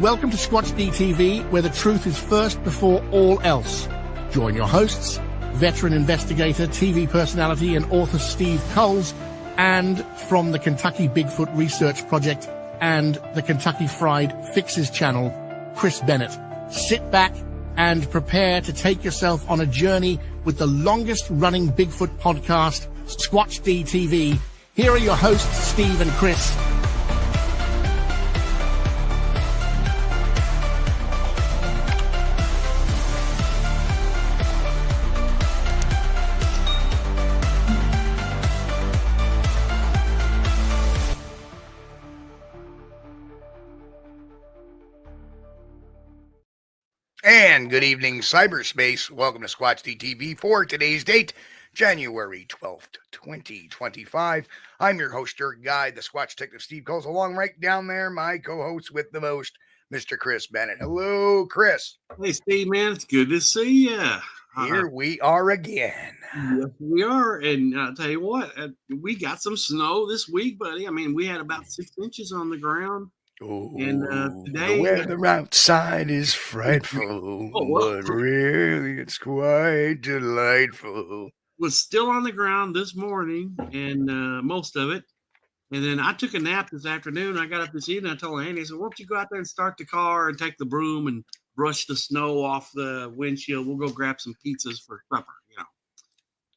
Welcome to Squatch-D TV, where the truth is first before all else. Join your hosts, veteran investigator, TV personality, and author Steve Coles, and from the Kentucky Bigfoot Research Project and the Kentucky Fried Fixes channel, Chris Bennett. Sit back and prepare to take yourself on a journey with the longest-running Bigfoot podcast, Squatch-D TV. Here are your hosts, Steve and Chris. And good evening, cyberspace. Welcome to Squatch-D TV for today's date, January 12th, 2025. I'm your host, your guide, the Squatch Detective Steve Coles, along right down there, my co-host with the most, Mr. Chris Bennett. Hello, Chris. Hey, Steve, man, it's good to see you. Here we are again. Yes, we are. And I'll tell you what, we got some snow this week, buddy. I mean, we had about 6 inches on the ground. Oh, and today, the weather outside is frightful, but really it's quite delightful. Was still on the ground this morning, and most of it. And then I took a nap this afternoon. I got up this evening. I told Andy, I said, "Why don't you go out there and start the car and take the broom and brush the snow off the windshield? We'll go grab some pizzas for supper, you know."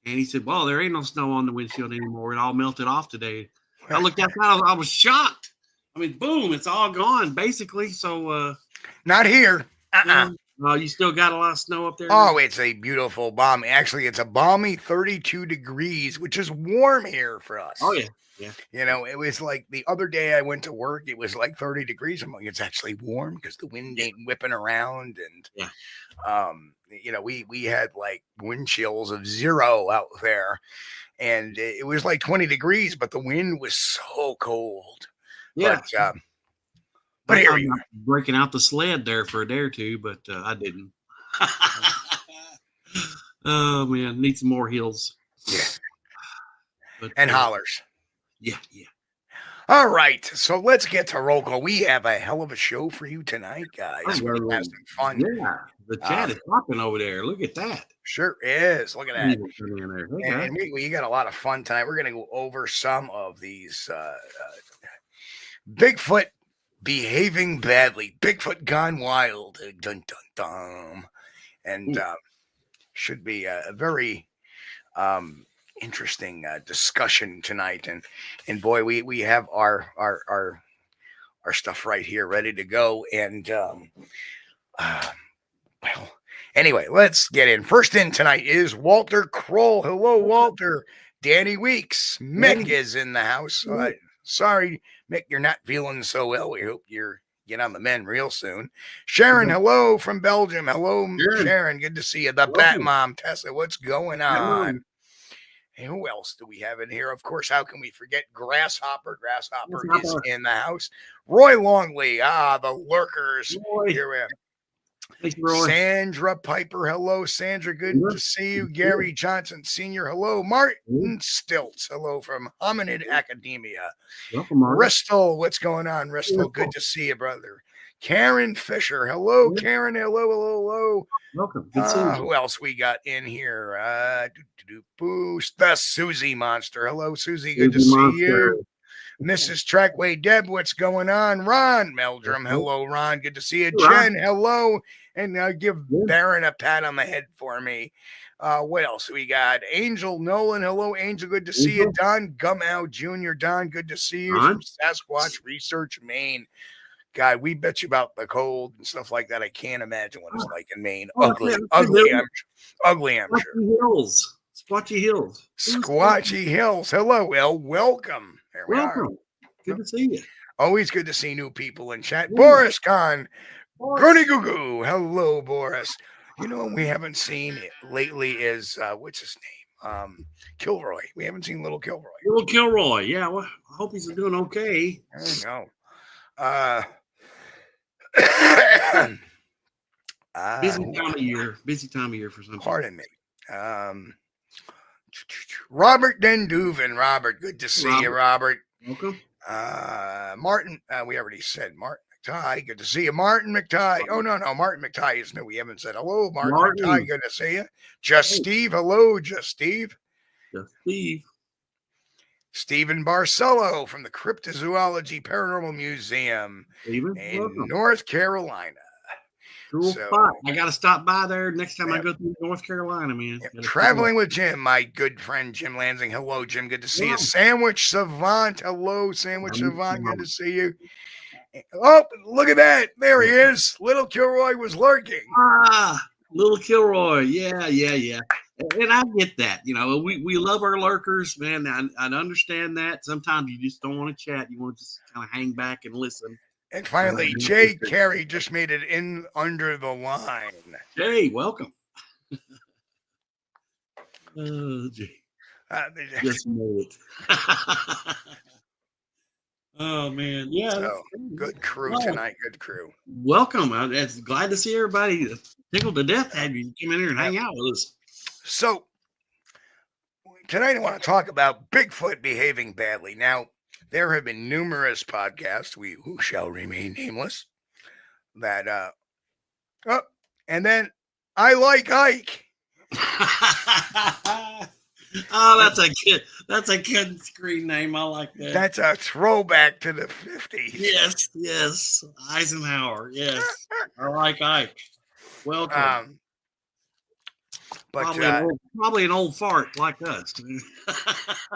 And he said, "Well, there ain't no snow on the windshield anymore. It all melted off today." I looked outside. I was shocked. I mean, boom, it's all gone, basically. So, not here. You still got a lot of snow up there? Oh, it's a beautiful balmy. Actually, it's a balmy 32 degrees, which is warm here for us. Oh, yeah. Yeah. You know, it was like the other day I went to work, it was like 30 degrees. I'm like, it's actually warm because the wind ain't whipping around. And, you know, we had like wind chills of 0 out there. And it was like 20 degrees, but the wind was so cold. Yeah, but here you are. Breaking out the sled there for a day or two, but I didn't. Oh man, need some more hills. Yeah, but, and hollers. Yeah. All right, so let's get to roll call. We have a hell of a show for you tonight, guys. We're gonna have some fun. Yeah, the chat is popping over there. Look at that. Sure is. Look at that. Okay. And we got a lot of fun tonight. We're gonna go over some of these. Bigfoot behaving badly. Bigfoot gone wild. Dun, dun, dun. And should be a very interesting discussion tonight. And boy, we have our stuff right here ready to go. And well, anyway, let's get in. First in tonight is Walter Kroll. Hello, Walter. Danny Weeks. Mick is in the house. Sorry, Mick, you're not feeling so well. We hope you're get on the mend real soon. Sharon, hello from Belgium. Hello, Sharon. Good to see you. The Bat Mom, Tessa, what's going on? And who else do we have in here? Of course, how can we forget Grasshopper? Grasshopper is in the house. Roy Longley, the lurkers. Here we are. Thanks, Roy. Sandra Piper, hello, Sandra. Good to see you. Gary Johnson Sr., hello. Martin Stilts, hello from Hominid Academia. Welcome, Martin. Ristel, what's going on, Ristel? Good to see you, brother. Karen Fisher, hello, Karen. Hello. Welcome. Good seeing you. Who else we got in here? Boost, the Susie Monster. Hello, Susie. Good to see you. Mrs. Trackway Deb, what's going on? Ron Meldrum, hello, Ron. Good to see you. Jen, hello. And give Baron a pat on the head for me. What else we got? Angel Nolan, hello, Angel. Good to see you. Don Gumow Jr., Don, good to see you from Sasquatch Research, Maine. God, we bet you about the cold and stuff like that. I can't imagine what it's like in Maine. Ugly, I'm sure. Squatchy Hills. Squatchy Hills. Hello, well, welcome. There we are. Good to see you. Always good to see new people in chat. Boris Khan, Gurney Goo Goo. Hello, Boris. You know what we haven't seen lately is what's his name? Kilroy. We haven't seen Little Kilroy. Little Kilroy. Yeah. Well, I hope he's doing okay. I know. Busy time of year for some. Pardon me. Robert Denduven. Robert, good to see you, Robert. Welcome. Martin, we already said Martin. McTie, good to see you. Martin McTie. Oh, no, Martin McTie is new. We haven't said hello. Martin McTie, good to see you. Just Steve. Hello, Just Steve. Just Steve. Stephen Barcelo from the Cryptozoology Paranormal Museum in North Carolina. Cool spot. I got to stop by there next time I go to North Carolina, man. Traveling with Jim, my good friend Jim Lansing. Hello, Jim. Good to see you. Sandwich Savant. Hello, Sandwich Savant. Good to see you. Oh, look at that. There he is. Little Kilroy was lurking. Little Kilroy. Yeah. And I get that. You know, we love our lurkers, man. I understand that. Sometimes you just don't want to chat. You want to just kind of hang back and listen. And finally, Jay Carey just made it in under the line. Jay, welcome. Oh, Jay. Just made it. Oh, man. Yeah. So, good crew tonight. Good crew. Welcome. I'm glad to see everybody. Tickled to death had you come in here and hang out with us. So, tonight I want to talk about Bigfoot behaving badly. Now, there have been numerous podcasts, who shall remain nameless, that, and then I Like Ike. Oh, that's a good screen name. I like that. That's a throwback to the 50s. Yes. Eisenhower. Yes. I Like Ike. Welcome. But probably an old fart like us.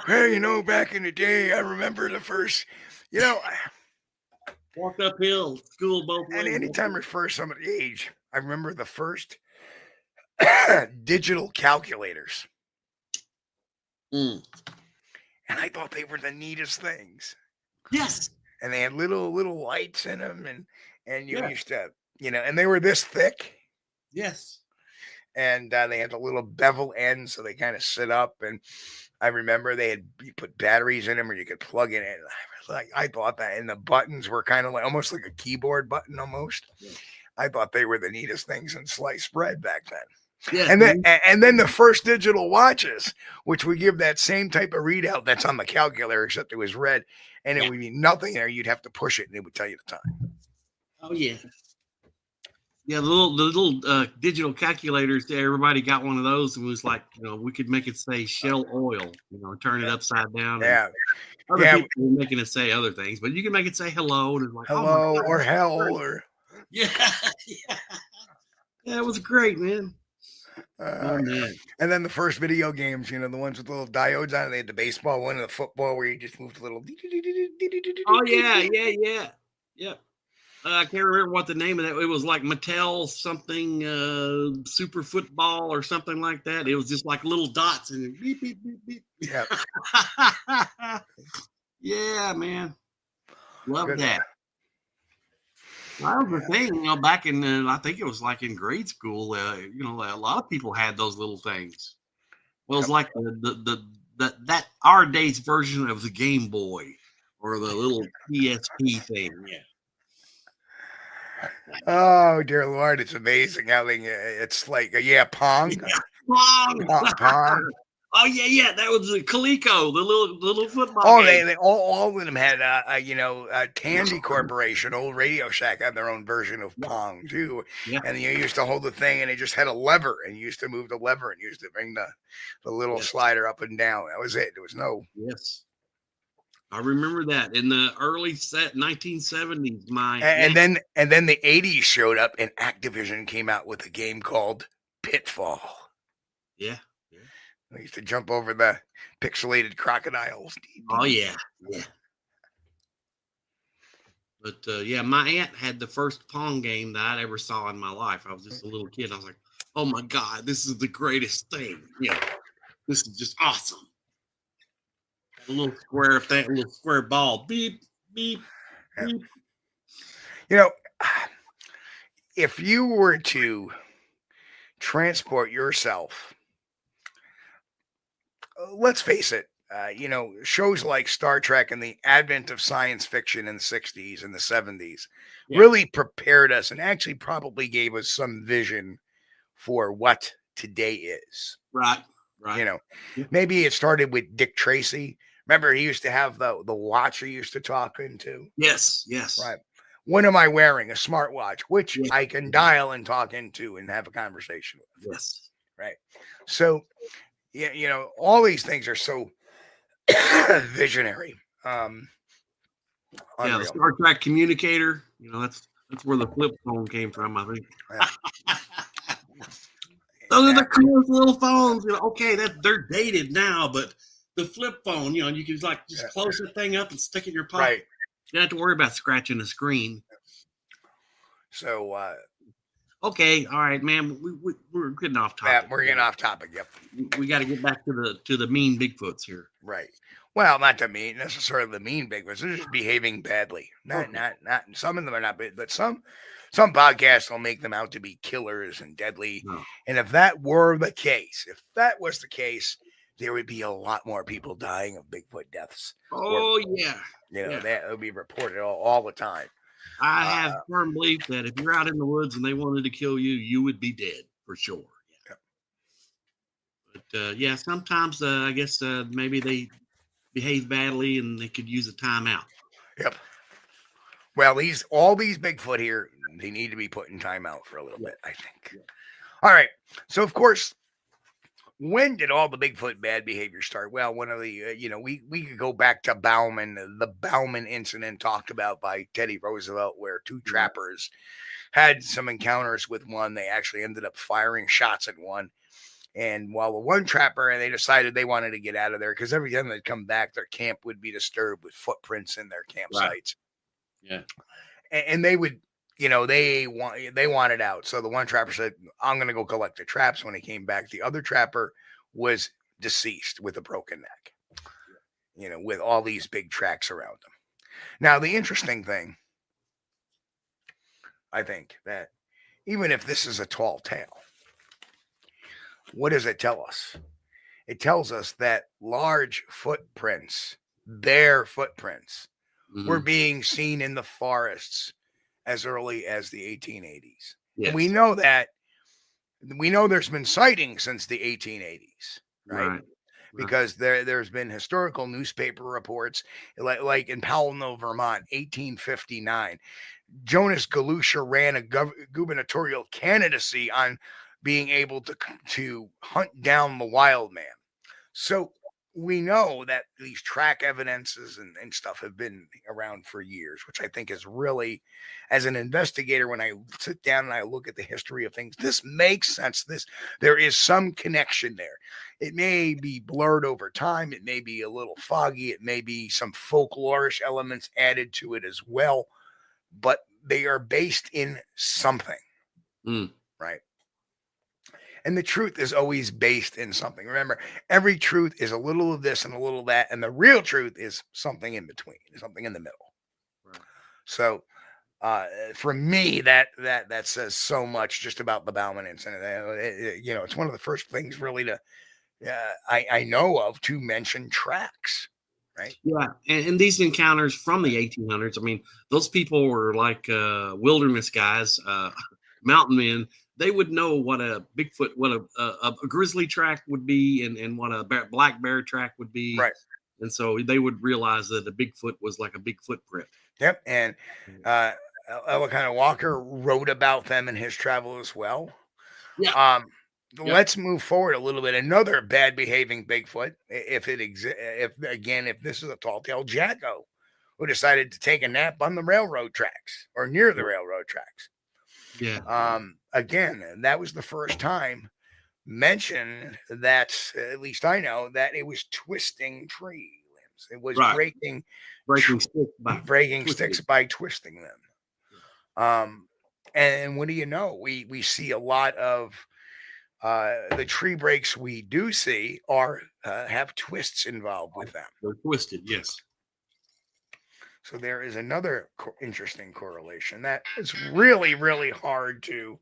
Hey, back in the day, I remember the first, walked uphill, school both ways. And anytime I refer to somebody's age, I remember the first digital calculators. And I thought they were the neatest things. Yes. And they had little lights in them, and you used to, and they were this thick. Yes. And they had the little bevel ends, so they kind of sit up. And I remember you put batteries in them, or you could plug it in. I thought that, and the buttons were kind of like almost like a keyboard button almost. Yeah. I thought they were the neatest things in sliced bread back then. Yeah, and then the first digital watches, which would give that same type of readout that's on the calculator, except it was red, and it would be nothing there. You'd have to push it, and it would tell you the time. Oh yeah. Yeah, the little digital calculators. Everybody got one of those, and was like, we could make it say Shell Oil, turn it upside down. Yeah. Other people were making it say other things, but you can make it say hello, and it's like hello or hell or yeah. It was great, man. Man. And then the first video games, the ones with the little diodes on it. They had the baseball one and the football where you just moved a little. Oh yeah. I can't remember what the name of that. It was like Mattel something, Super Football or something like that. It was just like little dots and beep, beep, beep, beep. Yeah. Yeah, man. Love that. That was the thing, back in, I think it was like in grade school, a lot of people had those little things. Well, it was like that our days version of the Game Boy or the little PSP thing. Yeah. Oh dear Lord, it's amazing how it's like Pong. Pong. Oh yeah, that was the Coleco, the little football. Oh, game. they all of them had Tandy Corporation, old Radio Shack had their own version of Pong too. Yeah. And you used to hold the thing, and it just had a lever, and you used to move the lever, and you used to bring the little slider up and down. That was it. There was no. Yes. I remember that in the early 1970s. And then the 80s showed up, and Activision came out with a game called Pitfall. Yeah. I used to jump over the pixelated crocodiles. Oh yeah. But my aunt had the first Pong game that I ever saw in my life. I was just a little kid. I was like, "Oh my God, this is the greatest thing! This is just awesome." A little square thing, a little square ball. Beep, beep, beep. If you were to transport yourself, let's face it, shows like Star Trek and the advent of science fiction in the 60s and the 70s really prepared us and actually probably gave us some vision for what today is. Right. Maybe it started with Dick Tracy. Remember, he used to have the watch he used to talk into. Yes. Right. What am I wearing? A smartwatch, which I can dial and talk into and have a conversation with. Yes. Right. So, all these things are so visionary. The Star Trek communicator. That's where the flip phone came from, I think. Yeah. Those are the coolest little phones. Okay, they're dated now, but the flip phone, you can just close the thing up and stick it in your pocket. Right. You don't have to worry about scratching the screen. So, okay, all right, man. We're getting off topic. Yeah, we're getting off topic. Yep. We got to get back to the mean Bigfoots here. Right. Well, not necessarily the mean Bigfoots. They're just behaving badly. Not. Some of them are not, but some podcasts will make them out to be killers and deadly. No. And if that were the case, there would be a lot more people dying of Bigfoot deaths. Oh, yeah. That would be reported all the time. I have firm belief that if you're out in the woods and they wanted to kill you, you would be dead for sure. Yeah. But sometimes I guess maybe they behave badly and they could use a timeout. Yep. Well, all these Bigfoot here, they need to be put in timeout for a little bit, I think. Yeah. All right. So, of course, when did all the Bigfoot bad behavior start? Well, one of the, we could go back to Bauman, the Bauman incident talked about by Teddy Roosevelt, where two trappers had some encounters with one. They actually ended up firing shots at one. And while the one trapper, they decided they wanted to get out of there because every time they'd come back, their camp would be disturbed with footprints in their campsites. Right. Yeah. And they would, they wanted out. So the one trapper said, I'm going to go collect the traps. When he came back, the other trapper was deceased with a broken neck, with all these big tracks around him. Now, the interesting thing, I think, that even if this is a tall tale, what does it tell us? It tells us that large footprints, their footprints, were being seen in the forests as early as the 1880s. Yes. And we know there's been sightings since the 1880s, right? Because there's been historical newspaper reports, like in Pownell, Vermont, 1859. Jonas Galusha ran a gubernatorial candidacy on being able to hunt down the wild man. So we know that these track evidences and stuff have been around for years, which I think is really, as an investigator, when I sit down and I look at the history of things, this makes sense. There is some connection there. It may be blurred over time. It may be a little foggy. It may be some folklorish elements added to it as well, but they are based in something, right? And the truth is always based in something. Remember, every truth is a little of this and a little of that. And the real truth is something in between, something in the middle. Right. So for me, that says so much just about the Bauman incident. It's one of the first things really to I know of to mention tracks. Right. Yeah. And these encounters from the 1800s, I mean, those people were like wilderness guys, mountain men. They would know what a Bigfoot, what a grizzly track would be, and what a black bear track would be. Right. And so they would realize that a Bigfoot was like a big footprint. Yep. And Elkanah Walker wrote about them in his travel as well. Yeah. Let's move forward a little bit. Another bad behaving Bigfoot, if this is a tall tale, Jacko, who decided to take a nap on the railroad tracks or near the railroad tracks. Yeah. Again, that was the first time mentioned that, at least I know, that it was twisting tree limbs. It was breaking sticks by twisting them. And what do you know? We see a lot of the tree breaks we do see have twists involved with them. They're twisted, yes. So there is another interesting correlation that is really, really hard to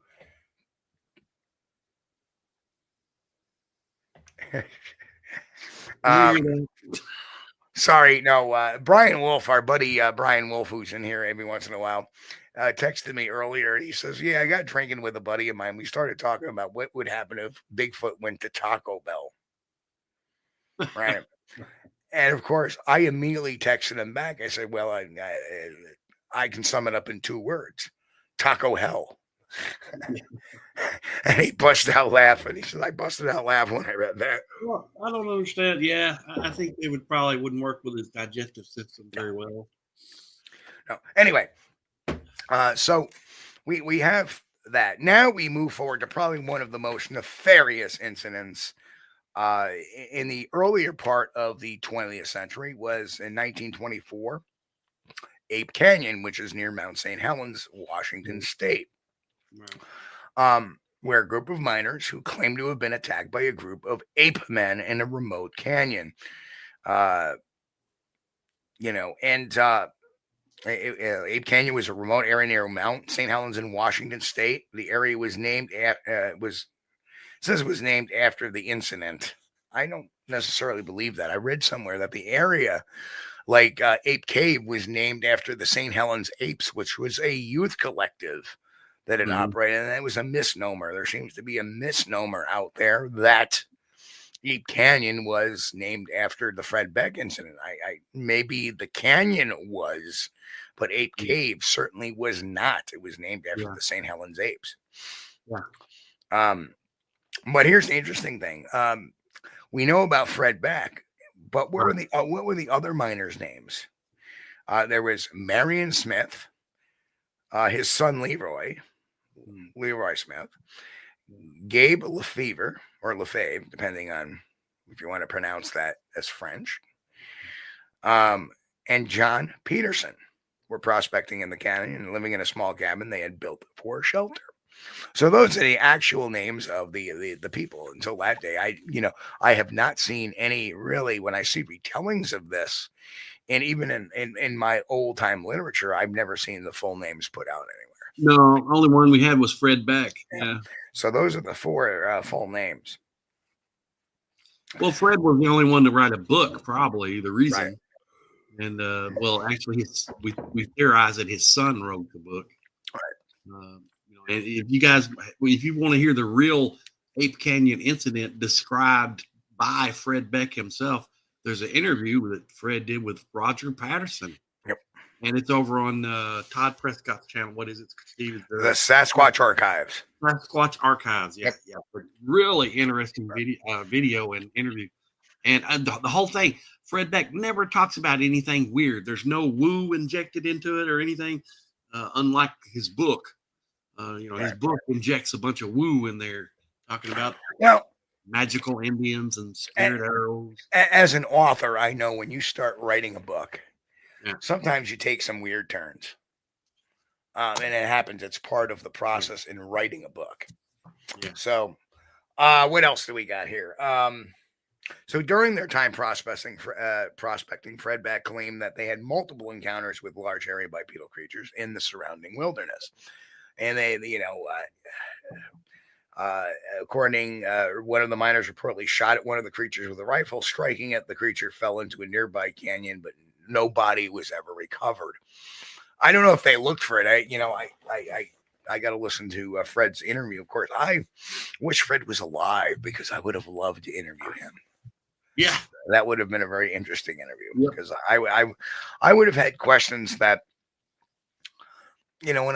sorry, no, Brian Wolf, our buddy Brian Wolf, who's in here every once in a while, texted me earlier. He says, yeah, I got drinking with a buddy of mine. We started talking about what would happen if Bigfoot went to Taco Bell. Right. And of course, I immediately texted him back. I said, well, I can sum it up in 2 words: taco hell. And he busted out laughing. He said, I busted out laughing when I read that. Well, I don't understand. Yeah, I think it wouldn't work with his digestive system very well. No. Anyway, so we have that. Now we move forward to probably one of the most nefarious incidents in the earlier part of the 20th century was in 1924, Ape Canyon, which is near Mount St. Helens, Washington State. Right. Where a group of miners who claimed to have been attacked by a group of ape men in a remote canyon. Ape Canyon was a remote area near Mount St. Helens in Washington State. The area was named it was named after the incident. I don't necessarily believe that. I read somewhere that the area, like Ape Cave, was named after the St. Helens Apes, which was a youth collective that had operated, and it was a misnomer. There seems to be a misnomer out there that Ape Canyon was named after the Fred Beck incident. I maybe the canyon was, but Ape Cave certainly was not. It was named after the St. Helens Apes. Yeah. But here's the interesting thing. We know about Fred Beck, but what were the other miners' names? There was Marion Smith, his son Leroy Smith, Gabe Lefevre, or Lefebvre, depending on if you want to pronounce that as French, and John Peterson were prospecting in the canyon and living in a small cabin they had built for shelter. So those are the actual names of the people. Until that day, I have not seen any really, when I see retellings of this, and even in my old time literature, I've never seen the full names put out anywhere. No, only one we had was Fred Beck. Yeah. So those are the 4 full names. Well, Fred was the only one to write a book, probably the reason. Right. And actually, we theorize that his son wrote the book. Right. And if you want to hear the real Ape Canyon incident described by Fred Beck himself, there's an interview that Fred did with Roger Patterson. Yep. And it's over on Todd Prescott's channel. What is it, Steve? The Sasquatch Archives. Sasquatch Archives. Yeah. Yep. Yeah. But really interesting video and interview. And the whole thing, Fred Beck never talks about anything weird. There's no woo injected into it or anything, unlike his book. His book injects a bunch of woo in there, talking about magical Indians and spirit arrows. As an author, I know when you start writing a book, sometimes you take some weird turns. And it happens. It's part of the process in writing a book. Yeah. So what else do we got here? So during their time prospecting, Fred Beck claimed that they had multiple encounters with large hairy bipedal creatures in the surrounding wilderness. And they, according, one of the miners reportedly shot at one of the creatures with a rifle, striking it. The creature fell into a nearby canyon, but no body was ever recovered. I don't know if they looked for it. I got to listen to Fred's interview. Of course, I wish Fred was alive because I would have loved to interview him. Yeah, that would have been a very interesting interview because I would have had questions that. When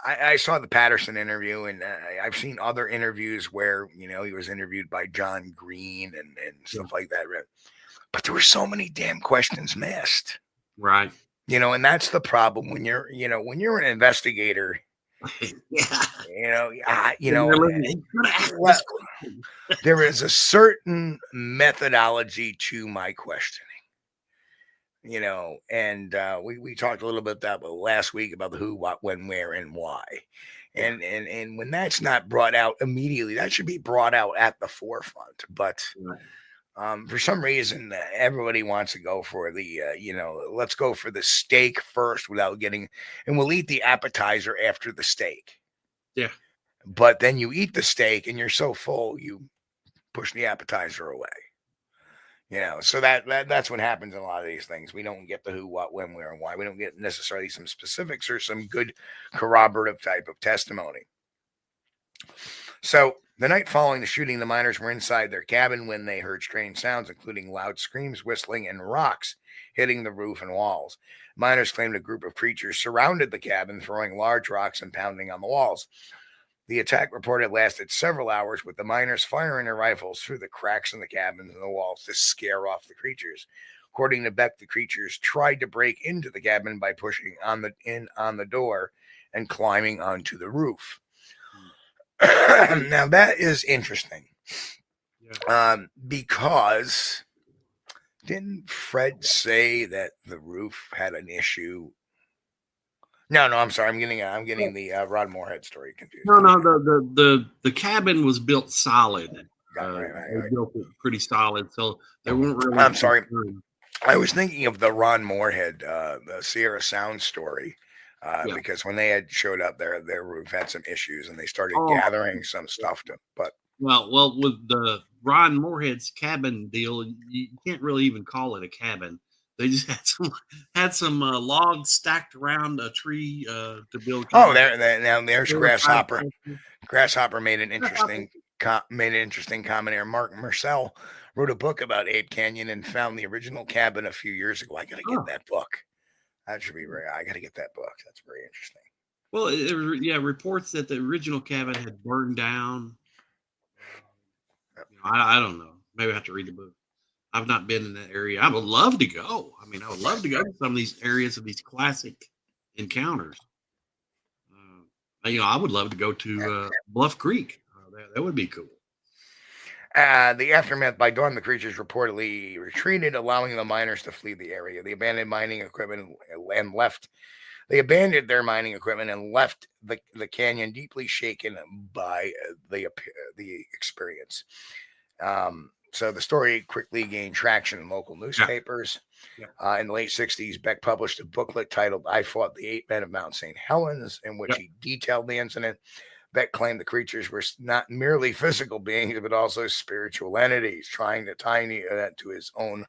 I saw the Patterson interview, and I've seen other interviews where, he was interviewed by John Green and stuff like that. But there were so many damn questions missed. Right. And that's the problem when you're an investigator. There is a certain methodology to my questioning. And we talked a little bit about last week about the who, what, when, where, and why. And when that's not brought out immediately, that should be brought out at the forefront. But for some reason, everybody wants to go for the, let's go for the steak first without and we'll eat the appetizer after the steak. Yeah. But then you eat the steak and you're so full, you push the appetizer away. So that's what happens in a lot of these things. We don't get the who, what, when, where, and why. We don't get necessarily some specifics or some good corroborative type of testimony. So the night following the shooting, the miners were inside their cabin when they heard strange sounds, including loud screams, whistling, and rocks hitting the roof and walls. Miners claimed a group of creatures surrounded the cabin, throwing large rocks and pounding on the walls. The attack reported lasted several hours, with the miners firing their rifles through the cracks in the cabins and the walls to scare off the creatures. According to Beck, the creatures tried to break into the cabin by pushing on the door and climbing onto the roof. Now that is interesting, because didn't Fred say that the roof had an issue? No, I'm sorry. I'm getting the Rod Moorhead story confused. No, the cabin was built solid. Right. They built it pretty solid, so they weren't really. I'm sorry. I was thinking of the Ron Moorhead, the Sierra Sound story. Because when they had showed up, their roof had some issues, and they started gathering some stuff to. But well, with the Ron Moorhead's cabin deal, you can't really even call it a cabin. They just had some logs stacked around a tree to build. There's Grasshopper. Grasshopper made an interesting comment here. Mark Marcel wrote a book about Ape Canyon and found the original cabin a few years ago. I got to get that book. That should be rare. I got to get that book. That's very interesting. Well, reports that the original cabin had burned down. I don't know. Maybe I have to read the book. I've not been in that area. I would love to go. I mean, I would love to go to some of these areas of these classic encounters. I would love to go to Bluff Creek. That would be cool. The aftermath. By dawn, the creatures reportedly retreated, allowing the miners to flee the area. They abandoned mining equipment and left. They abandoned their mining equipment and left the canyon deeply shaken by the experience. So the story quickly gained traction in local newspapers. In the late 60s, Beck published a booklet titled "I Fought the Eight Men of Mount St. Helens," in which he detailed the incident. Beck claimed the creatures were not merely physical beings, but also spiritual entities, trying to tie that to his own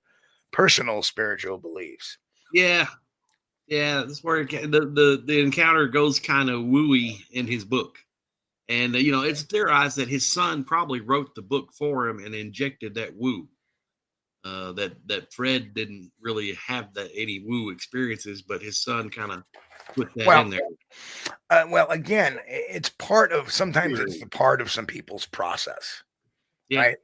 personal spiritual beliefs. Yeah, that's where the encounter goes kind of wooey in his book. And, it's theorized that his son probably wrote the book for him and injected that woo. That Fred didn't really have any woo experiences, but his son kind of put that in there. Again, it's part of, sometimes it's the part of some people's process. Yeah. Right?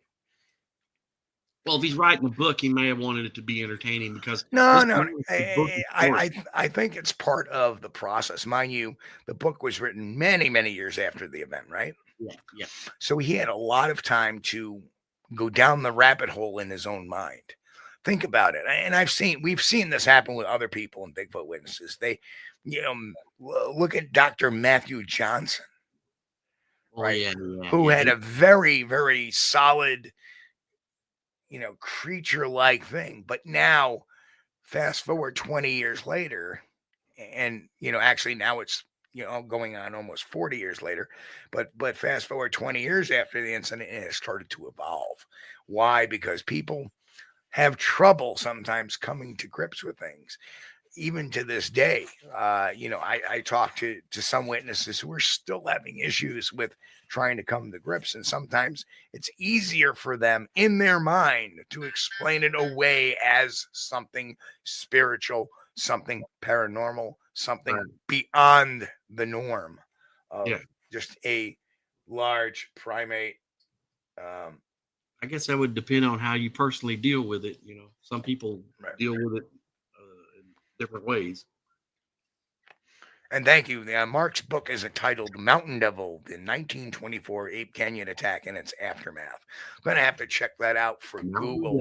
Well, if he's writing a book, he may have wanted it to be entertaining because I think it's part of the process. Mind you, the book was written many, many years after the event, right? Yeah. So he had a lot of time to go down the rabbit hole in his own mind. Think about it. And we've seen this happen with other people and Bigfoot witnesses. They, look at Dr. Matthew Johnson, right? Who had a very, very solid, creature-like thing. But now, fast forward 20 years later, and, actually now it's, going on almost 40 years later, but fast forward 20 years after the incident, it has started to evolve. Why? Because people have trouble sometimes coming to grips with things. Even to this day, I talked to some witnesses who are still having issues with trying to come to grips. And sometimes it's easier for them in their mind to explain it away as something spiritual, something paranormal, something beyond the norm of just a large primate. I guess that would depend on how you personally deal with it. Some people deal with it different ways. And thank you. Mark's book is entitled "Mountain Devil: The 1924 Ape Canyon Attack and Its Aftermath." I'm going to have to check that out for Google.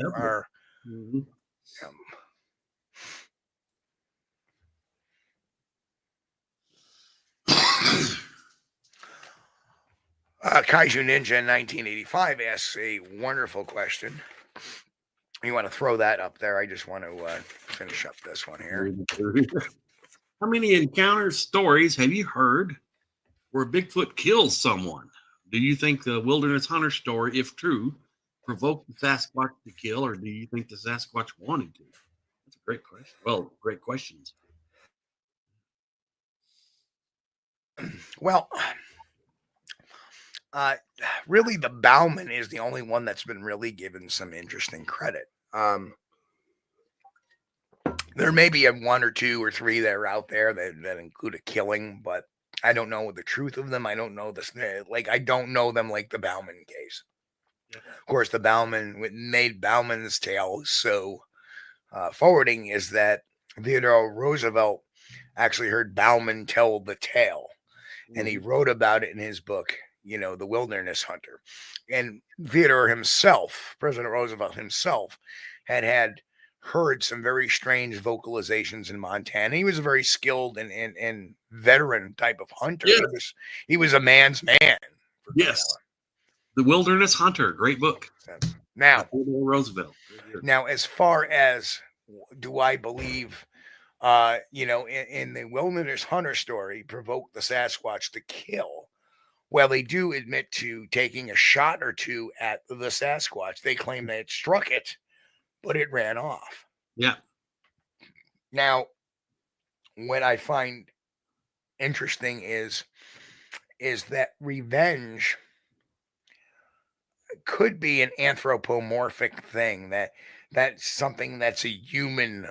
Kaiju Ninja in 1985 asks a wonderful question. You want to throw that up there? I just want to finish up this one here. How many encounter stories have you heard where Bigfoot kills someone? Do you think the wilderness hunter story, if true, provoked the Sasquatch to kill, or do you think the Sasquatch wanted to? That's a great question. Well, great questions. Well, Really, the Bauman is the only one that's been really given some interesting credit. There may be one or two or three that are out there that include a killing, but I don't know the truth of them. I don't know this. Like, I don't know them like the Bauman case. Yeah. Of course, the Bauman, what made Bauman's tale so forwarding is that Theodore Roosevelt actually heard Bauman tell the tale, and he wrote about it in his book, The Wilderness Hunter. And Theodore himself, President Roosevelt himself, had heard some very strange vocalizations in Montana. He was a very skilled and veteran type of hunter. Yes. He was a man's man. Yes. The Wilderness Hunter, great book. Now, Roosevelt. Now, as far as do I believe, in the Wilderness Hunter story, provoked the Sasquatch to kill? Well, they do admit to taking a shot or two at the Sasquatch. They claim they had struck it, but it ran off. Yeah. Now, what I find interesting is that revenge could be an anthropomorphic thing, that's something that's a human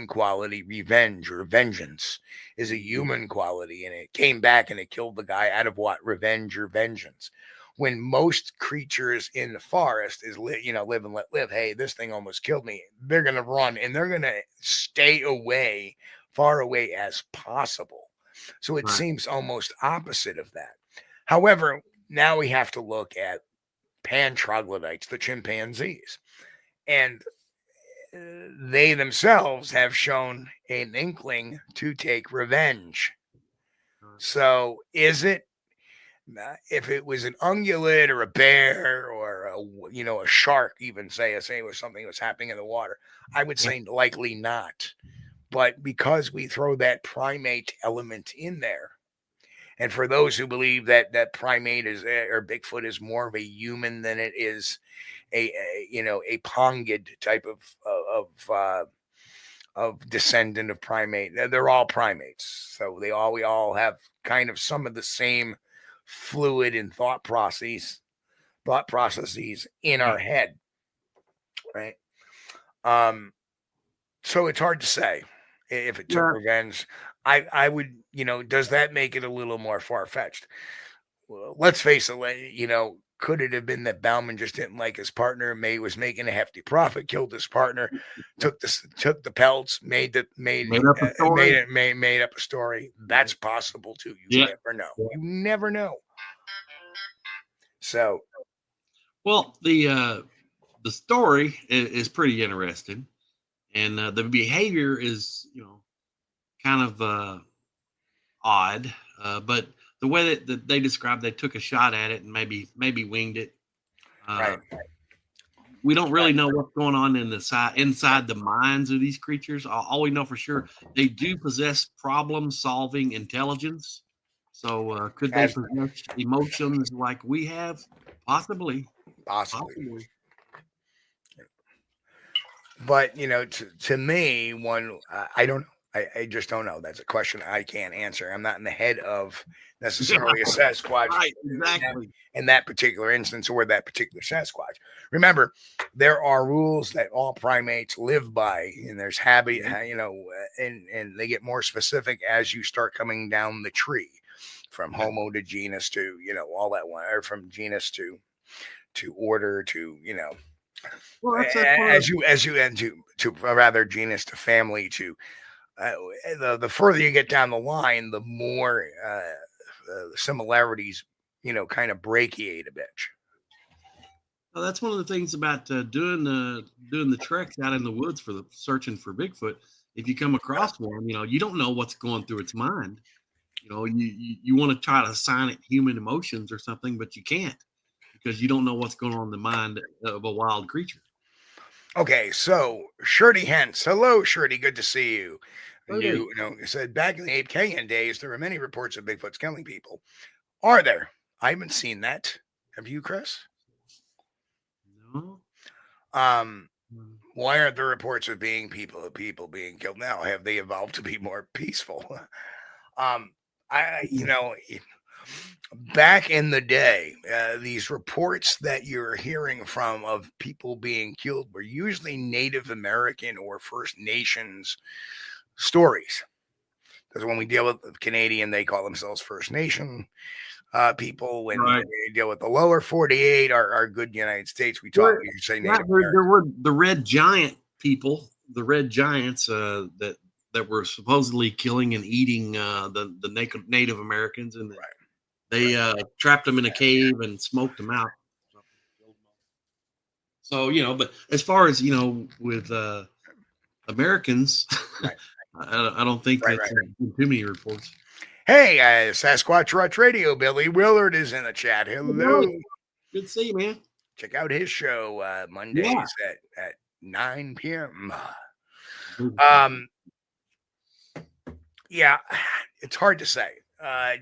quality. Revenge or vengeance is a human quality, and it came back and it killed the guy out of what? Revenge or vengeance. When most creatures in the forest is live and let live. Hey, this thing almost killed me. They're going to run, and they're going to stay away, far away as possible. So it seems almost opposite of that. However, now we have to look at pan troglodytes, the chimpanzees, and they themselves have shown an inkling to take revenge. So is it, if it was an ungulate or a bear or a shark, even say it was something that was happening in the water, I would say likely not. But because we throw that primate element in there, and for those who believe that primate is, or Bigfoot is more of a human than it is a pongid type of descendant of primate, they're all primates. So we all have kind of some of the same fluid and thought processes in our head, right? So it's hard to say if it took revenge. I would, does that make it a little more far-fetched? Well, let's face it, could it have been that Bauman just didn't like his partner, was making a hefty profit, killed his partner, took the pelts, made up a story? That's possible too. You never know. You never know. So, well, the story is pretty interesting, and the behavior is, kind of odd, but the way that they described, they took a shot at it and maybe winged it. Right. We don't really know what's going on inside the minds of these creatures. All we know for sure, they do possess problem-solving intelligence. So could they possess emotions like we have? Possibly. But to me, I don't know. I just don't know. That's a question I can't answer. I'm not in the head of necessarily a Sasquatch, right? Exactly. In that particular instance, or that particular Sasquatch. Remember, there are rules that all primates live by, and there's habit, and they get more specific as you start coming down the tree, from Homo to genus to all that one, or from genus to order to well, as you end to rather genus to family to. The further you get down the line, the more the similarities, kind of brachiate a bit. Well, that's one of the things about doing the treks out in the woods searching for Bigfoot. If you come across one, you don't know what's going through its mind. You want to try to assign it human emotions or something, but you can't, because you don't know what's going on in the mind of a wild creature. Okay, so Shirty Hens. Hello, Shirty. Good to see you. You said back in the Ape Canyon days, there were many reports of Bigfoots killing people. Are there? I haven't seen that. Have you, Chris? No. Why aren't there reports of people being killed now? Have they evolved to be more peaceful? back in the day, these reports that you're hearing from of people being killed were usually Native American or First Nations stories. Because when we deal with the Canadian, they call themselves First Nation people. When we deal with the lower 48, our good United States, we say Native American. There were the red giant people, the red giants that were supposedly killing and eating the Native Americans, and they trapped them in a cave and smoked them out. So, but as far as, with Americans, I don't think that's too many reports. Hey, Sasquatch Rutch Radio, Billy Willard is in the chat. Hello. Good to see you, man. Check out his show Mondays at 9 p.m. Yeah, it's hard to say.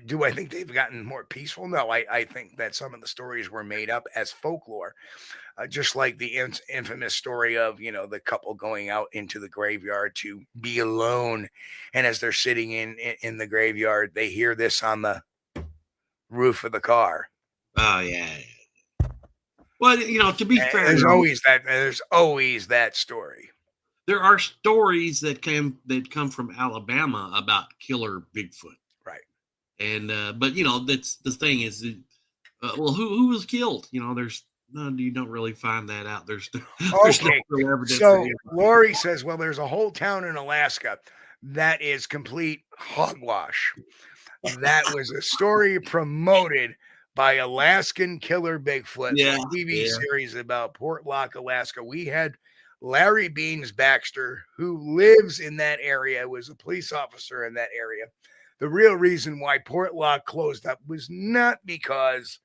Do I think they've gotten more peaceful? No, I think that some of the stories were made up as folklore. Just like the infamous story of, the couple going out into the graveyard to be alone. And as they're sitting in the graveyard, they hear this on the roof of the car. Oh, yeah. Well, to be fair, there's always that story. There are stories that come from Alabama about killer Bigfoot. Right. And, but, that's the thing is, who was killed? You don't really find that out. There's no real evidence. So Lori says, well, there's a whole town in Alaska that is complete hogwash. That was a story promoted by Alaskan Killer Bigfoot, a TV series about Portlock, Alaska. We had Larry Beans Baxter, who lives in that area, was a police officer in that area. The real reason why Portlock closed up was not because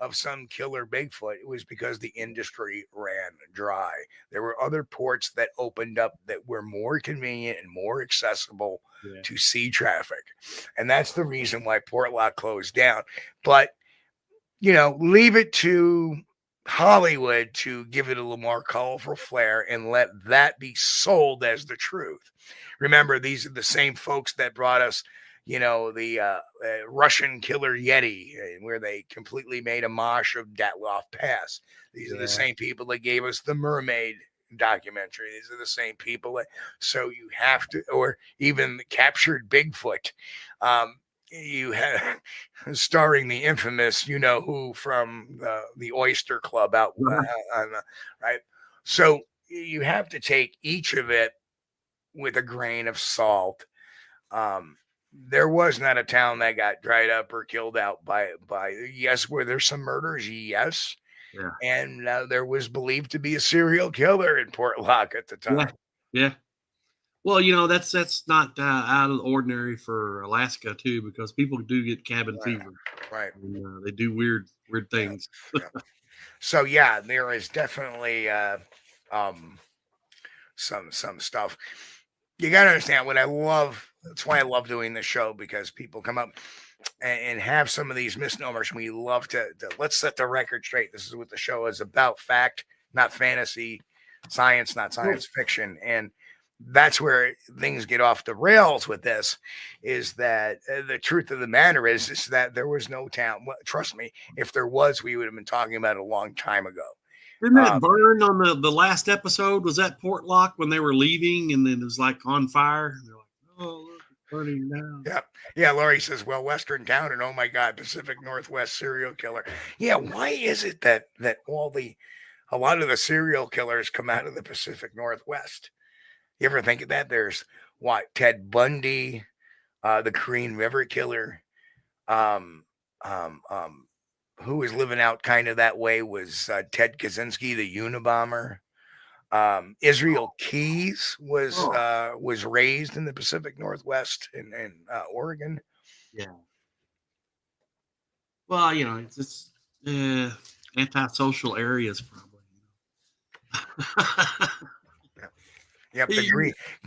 of some killer Bigfoot. It was because the industry ran dry. There were other ports that opened up that were more convenient and more accessible to sea traffic. And that's the reason why Portlock closed down. But, leave it to Hollywood to give it a little more colorful flair and let that be sold as the truth. Remember, these are the same folks that brought us the Russian killer Yeti, where they completely made a mosh of Dyatlov Pass. These are the same people that gave us the mermaid documentary. These are the same people so you have to, or even the captured Bigfoot. You have starring the infamous, who from the Oyster Club out right. So you have to take each of it with a grain of salt. There was not a town that got dried up or killed out by yes, were there some murders? Yes. Yeah. And there was believed to be a serial killer in Portlock at the time. Yeah. Well, that's not out of the ordinary for Alaska too, because people do get cabin fever. Right. And, they do weird things. Yeah. So there is definitely some stuff. You got to understand what I love. That's why I love doing this show, because people come up and have some of these misnomers. We love to let's set the record straight. This is what the show is about: fact, not fantasy, science, not science fiction. And that's where things get off the rails with this, is that the truth of the matter is that there was no town. Well, trust me, if there was, we would have been talking about it a long time ago. Didn't that burn on the last episode? Was that Portlock when they were leaving and then it was like on fire? They're like, oh, look, it's burning down. Yeah. Laurie says, well, Western town, and oh my God, Pacific Northwest serial killer. Yeah. Why is it that a lot of the serial killers come out of the Pacific Northwest? You ever think of that? There's Ted Bundy, the Green River Killer, who was living out kind of that way was Ted Kaczynski, the Unabomber. Israel Keys was raised in the Pacific Northwest in Oregon. Yeah. Well, it's antisocial areas probably. Yep,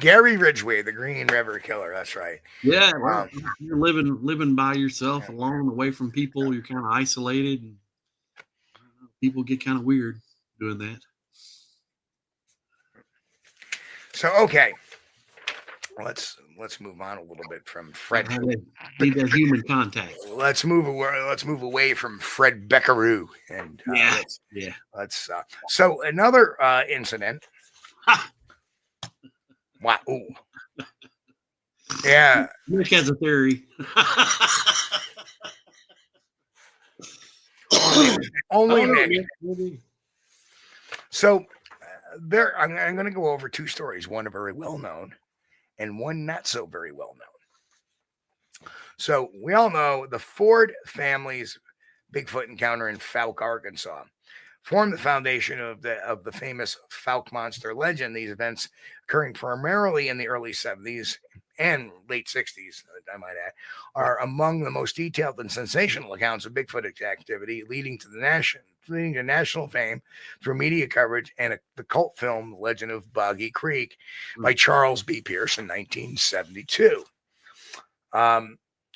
Gary Ridgway, the Green River Killer. That's right. Yeah, you're living by yourself, alone, away from people. You're kind of isolated, and people get kind of weird doing that. So, okay, let's move on a little bit from Fred. Need that human contact. Let's move away from Fred Beckaroo and let's so another incident. Wow. Ooh. Yeah. Nick has a theory. Only Nick. So there, I'm going to go over two stories. One very well known, and one not so very well known. So we all know the Ford family's Bigfoot encounter in Fouke, Arkansas, formed the foundation of the famous Fouke monster legend. These events occurring primarily in the early 70s and late 60s, I might add, are among the most detailed and sensational accounts of Bigfoot activity, leading to national fame through media coverage and the cult film Legend of Boggy Creek by Charles B. Pierce in 1972.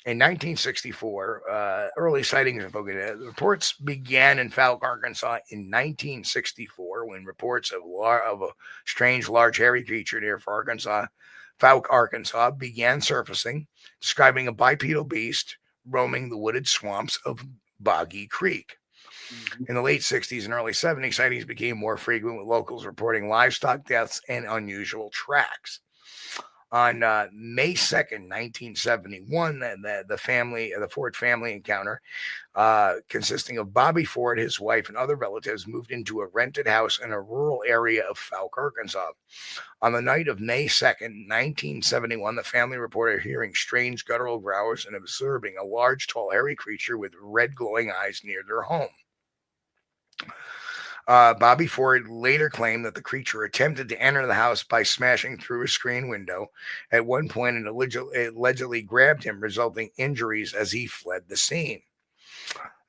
In 1964, early sightings of reports began in Fouke, Arkansas in 1964 when reports of a strange, large, hairy creature near Fouke, Arkansas began surfacing, describing a bipedal beast roaming the wooded swamps of Boggy Creek. In the late 60s and early 70s, sightings became more frequent, with locals reporting livestock deaths and unusual tracks. On May 2nd, 1971, the Ford family encounter, consisting of Bobby Ford, his wife, and other relatives, moved into a rented house in a rural area of Fouke, Arkansas. On the night of May 2nd, 1971, the family reported hearing strange guttural growls and observing a large, tall, hairy creature with red glowing eyes near their home. Bobby Ford later claimed that the creature attempted to enter the house by smashing through a screen window. At one point, it allegedly grabbed him, resulting injuries as he fled the scene.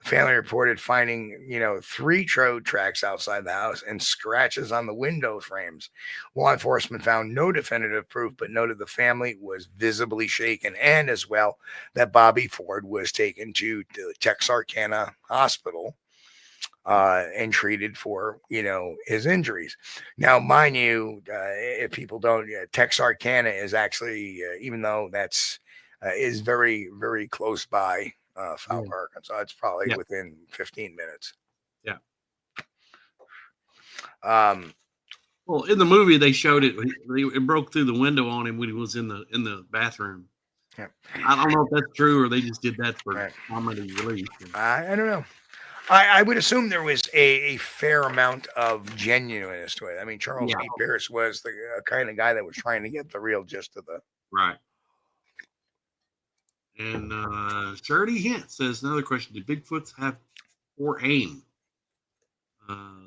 The family reported finding, 3 toad tracks outside the house and scratches on the window frames. Law enforcement found no definitive proof, but noted the family was visibly shaken, and as well that Bobby Ford was taken to the Texarkana Hospital and treated for, his injuries. Now, mind you, if people don't, Texarkana is actually, even though that's is very, very close by Fouke, Arkansas, it's probably within 15 minutes. Yeah. Well, in the movie, they showed it. It broke through the window on him when he was in the bathroom. Yeah. I don't know if that's true or they just did that for comedy relief. I don't know. I would assume there was a fair amount of genuineness to it. I mean, Charles B. Pierce was the kind of guy that was trying to get the real gist of the. Right. And Shirley Hint says another question: do Bigfoots have poor aim?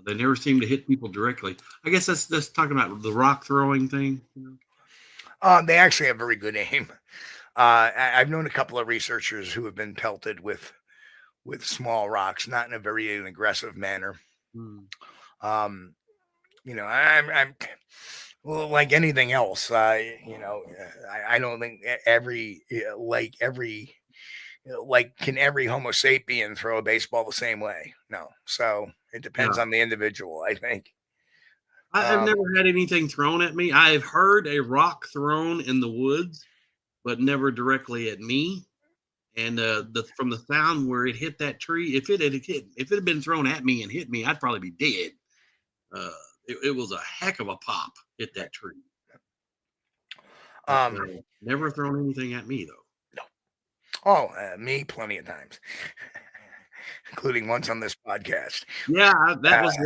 They never seem to hit people directly. I guess that's talking about the rock throwing thing. They actually have very good aim. I've known a couple of researchers who have been pelted with small rocks, not in a very aggressive manner. I'm well, like anything else. I don't think can every Homo sapien throw a baseball the same way? No. So it depends on the individual, I think. I've never had anything thrown at me. I've heard a rock thrown in the woods, but never directly at me. And from the sound where it hit that tree, if it had been thrown at me and hit me, I'd probably be dead. It was a heck of a pop hit that tree. Never thrown anything at me though. No. Me plenty of times, including once on this podcast. Yeah, that was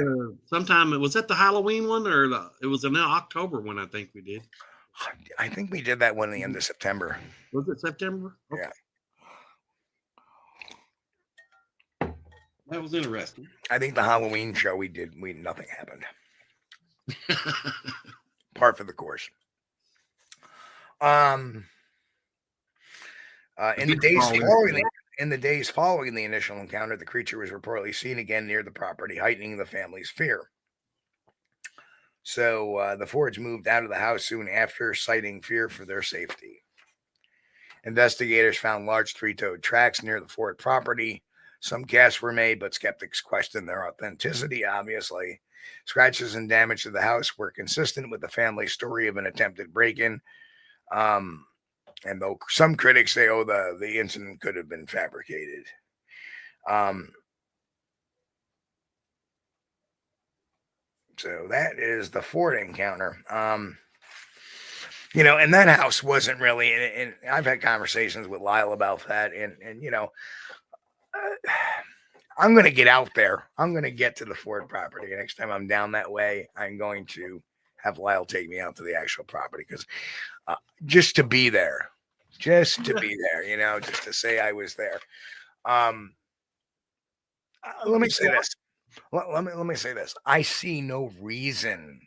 sometime. Was that the Halloween one or it was in October one? I think we did. I think we did that one at the end of September. Was it September? Okay. Yeah. That was interesting. I think the Halloween show nothing happened. Par for the course. In the days following the initial encounter, the creature was reportedly seen again near the property, heightening the family's fear. So the Fords moved out of the house soon after, citing fear for their safety. Investigators found large 3-toed tracks near the Ford property. Some guesses were made, but skeptics questioned their authenticity, obviously. Scratches and damage to the house were consistent with the family's story of an attempted break-in. And though some critics say, oh, the incident could have been fabricated. So that is the Ford encounter. And that house wasn't really, and I've had conversations with Lyle about that, and I'm going to get out there. I'm going to get to the Ford property. Next time I'm down that way, I'm going to have Lyle take me out to the actual property, because just to be there, just to say I was there. Let me say this. Let me say this. I see no reason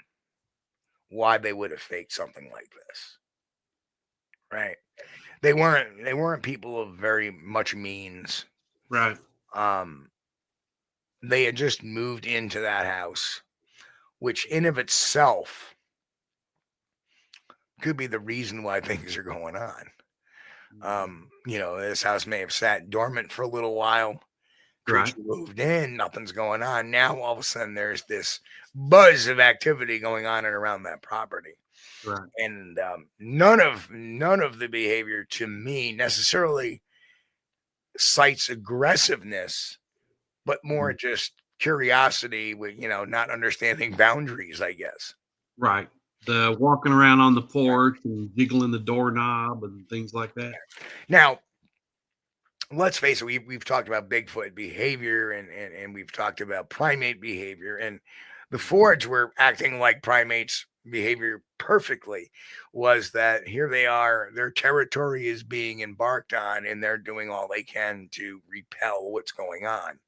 why they would have faked something like this. Right? They weren't people of very much means. Right. They had just moved into that house, which in of itself could be the reason why things are going on. This house may have sat dormant for a little while. Creature moved in, nothing's going on. Now all of a sudden there's this buzz of activity going on and around that property. Right. And none of the behavior to me necessarily cites aggressiveness, but more just curiosity with, not understanding boundaries, I guess. Right. The walking around on the porch and jiggling the doorknob and things like that. Now, let's face it, we've talked about Bigfoot behavior and we've talked about primate behavior, and the Fords were acting like primates behavior perfectly. Was that here they are, their territory is being embarked on, and they're doing all they can to repel what's going on.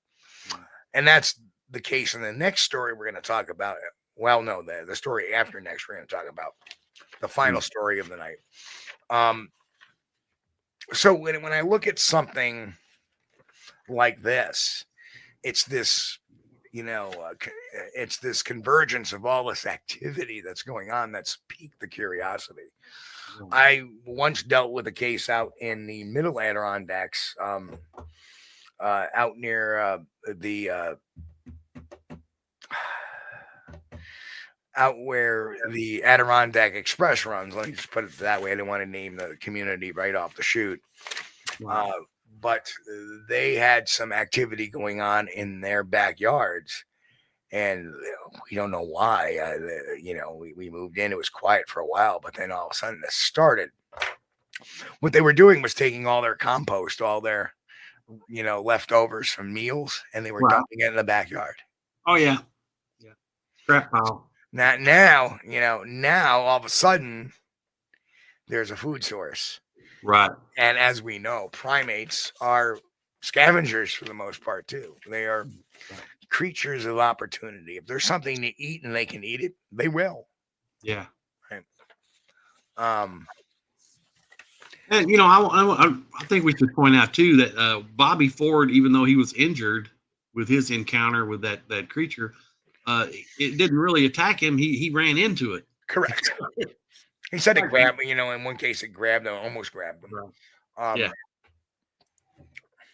And that's the case in the next story we're going to talk about. Well, no, the story after next, we're going to talk about the final story of the night. So when I look at something like this, it's this, it's this convergence of all this activity that's going on that's piqued the curiosity. I once dealt with a case out in the Middle Adirondacks, out near out where the Adirondack Express runs. Let me just put it that way. I didn't want to name the community right off the shoot. But they had some activity going on in their backyards, and we don't know why. We moved in. It was quiet for a while, but then all of a sudden this started. What they were doing was taking all their compost, all their, leftovers from meals, and they were dumping it in the backyard. Oh, yeah. Yeah. Scrap pile. Now, all of a sudden, there's a food source. Right. And as we know, primates are scavengers for the most part, too. They are creatures of opportunity. If there's something to eat and they can eat it, they will. Yeah. Right. And, I think we should point out, too, that Bobby Ford, even though he was injured with his encounter with that creature, it didn't really attack him. He ran into it. Correct. He said it grabbed, in one case it grabbed him, almost grabbed him. Yeah.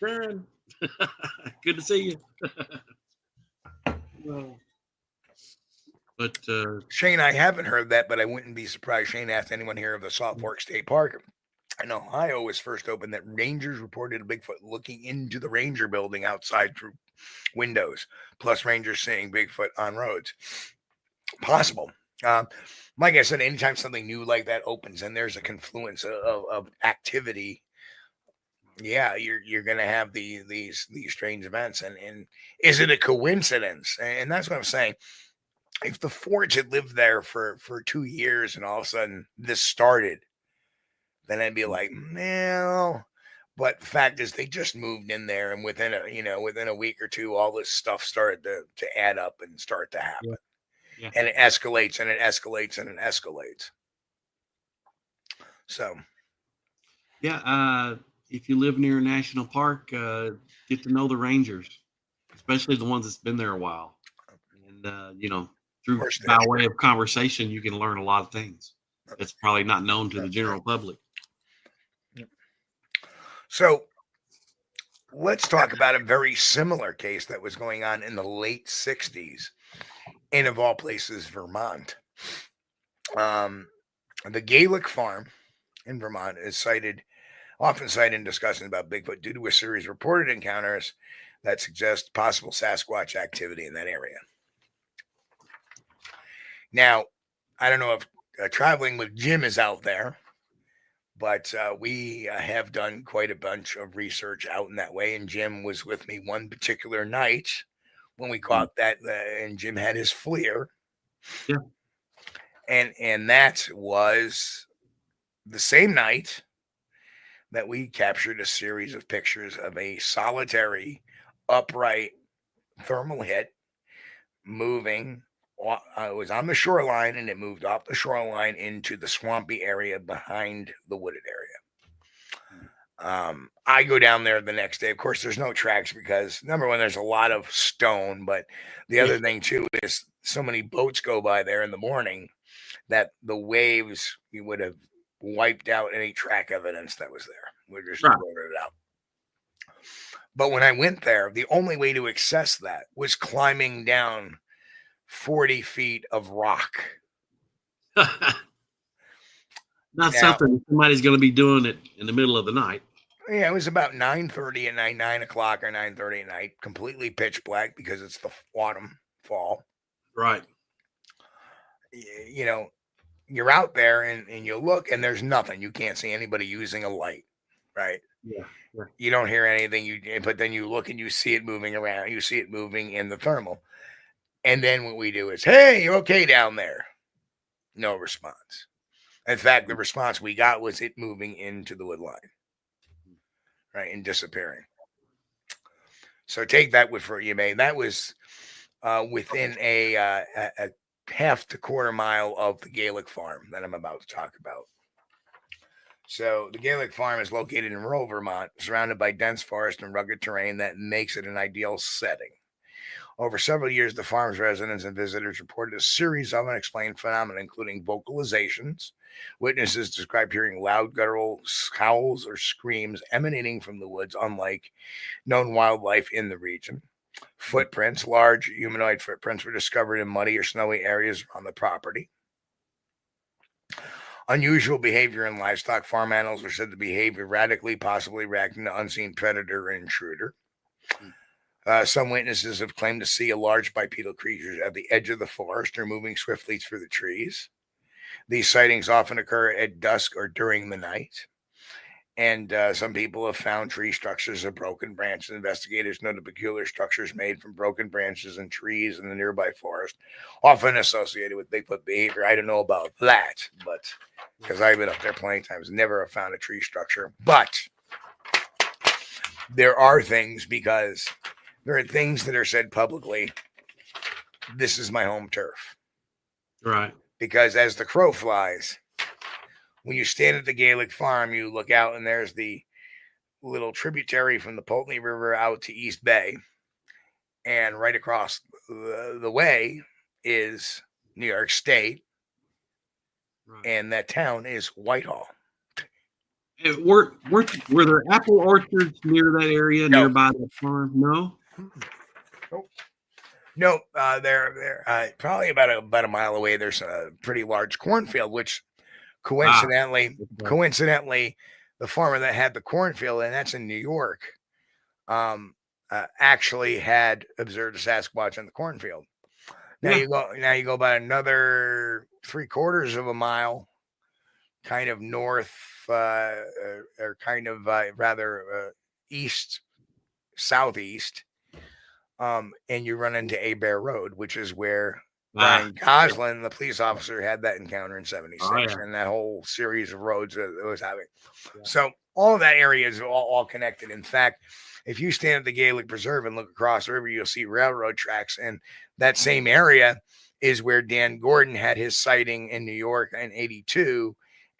Good to see you. But Shane, I haven't heard that, but I wouldn't be surprised. Shane asked anyone here of the Salt Fork State Park in Ohio was first opened that rangers reported a Bigfoot looking into the ranger building outside through windows, plus rangers seeing Bigfoot on roads. Possible. Like I said, anytime something new like that opens and there's a confluence of activity, yeah, you're going to have these strange events. And is it a coincidence? And that's what I'm saying. If the Fords had lived there for 2 years and all of a sudden this started, then I'd be like, no. But the fact is, they just moved in there, and within a week or two, all this stuff started to add up and start to happen. Yeah. Yeah. And it escalates and it escalates and it escalates. So, yeah, if you live near a national park, get to know the rangers, especially the ones that's been there a while. And through by way of conversation, you can learn a lot of things that's probably not known to the general public. So let's talk about a very similar case that was going on in the late 60s in, of all places, Vermont. The Gaelic farm in Vermont is often cited in discussions about Bigfoot due to a series of reported encounters that suggest possible Sasquatch activity in that area. Now, I don't know if traveling with Jim is out there, but we have done quite a bunch of research out in that way. And Jim was with me one particular night when we caught that, and Jim had his FLIR. Yeah. And that was the same night that we captured a series of pictures of a solitary, upright thermal hit moving. It was on the shoreline, and it moved off the shoreline into the swampy area behind the wooded area. I go down there the next day. Of course, there's no tracks because, number one, there's a lot of stone. But the other thing, too, is so many boats go by there in the morning that the waves, you would have wiped out any track evidence that was there. We just wrote it out. But when I went there, the only way to access that was climbing down 40 feet of rock. Not something somebody's going to be doing it in the middle of the night. Yeah, it was about 9:30 at night, 9 o'clock or 9:30 at night, completely pitch black because it's the autumn, fall. Right. You know, you're out there and you look and there's nothing. You can't see anybody using a light, right? Yeah. You don't hear anything. But then you look and you see it moving around. You see it moving in the thermal. And then what we do is, hey, you okay down there? No response. In fact, the response we got was it moving into the wood line, right, and disappearing. So take that with what you may. That was within a half to quarter mile of the Gaelic farm that I'm about to talk about. So the Gaelic farm is located in rural Vermont, surrounded by dense forest and rugged terrain that makes it an ideal setting. Over several years, the farm's residents and visitors reported a series of unexplained phenomena, including vocalizations. Witnesses described hearing loud guttural howls or screams emanating from the woods, unlike known wildlife in the region. Footprints, large humanoid footprints, were discovered in muddy or snowy areas on the property. Unusual behavior in livestock. Farm animals were said to behave erratically, possibly reacting to unseen predator or intruder. Some witnesses have claimed to see a large bipedal creature at the edge of the forest or moving swiftly through the trees. These sightings often occur at dusk or during the night. And some people have found tree structures of broken branches. Investigators noted peculiar structures made from broken branches and trees in the nearby forest, often associated with Bigfoot behavior. I don't know about that, but because I've been up there plenty of times, never have found a tree structure. But there are things, because there are things that are said publicly. This is my home turf. Right. Because as the crow flies, when you stand at the Gaelic farm, you look out and there's the little tributary from the Pulteney River out to East Bay. And right across the way is New York State. Right. And that town is Whitehall. Were there apple orchards near that area, nearby the farm? No? No, they're probably about a mile away. There's a pretty large cornfield, which coincidentally, the farmer that had the cornfield, and that's in New York, actually had observed a Sasquatch in the cornfield. Now you go about another 3/4 of a mile, kind of north, or kind of rather east, southeast. And you run into Bear Road, which is where Brian Goslin, the police officer, had that encounter in 76, and that whole series of roads that it was having. Yeah. So all of that area is all connected. In fact, if you stand at the Gaelic Preserve and look across the river, you'll see railroad tracks. And that same area is where Dan Gordon had his sighting in New York in 82,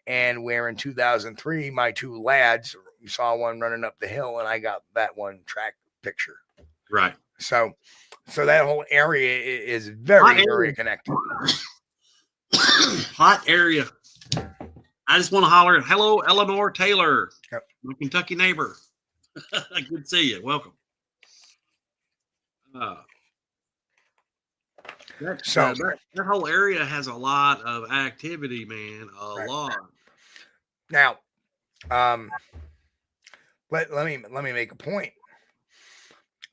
and where in 2003, my two lads, you saw one running up the hill, and I got that one track picture. Right. So that whole area is very connected. Hot area. I just want to holler, hello, Eleanor Taylor, my Kentucky neighbor. Good to see you. Welcome. That whole area has a lot of activity, man. A lot. Now, let me make a point.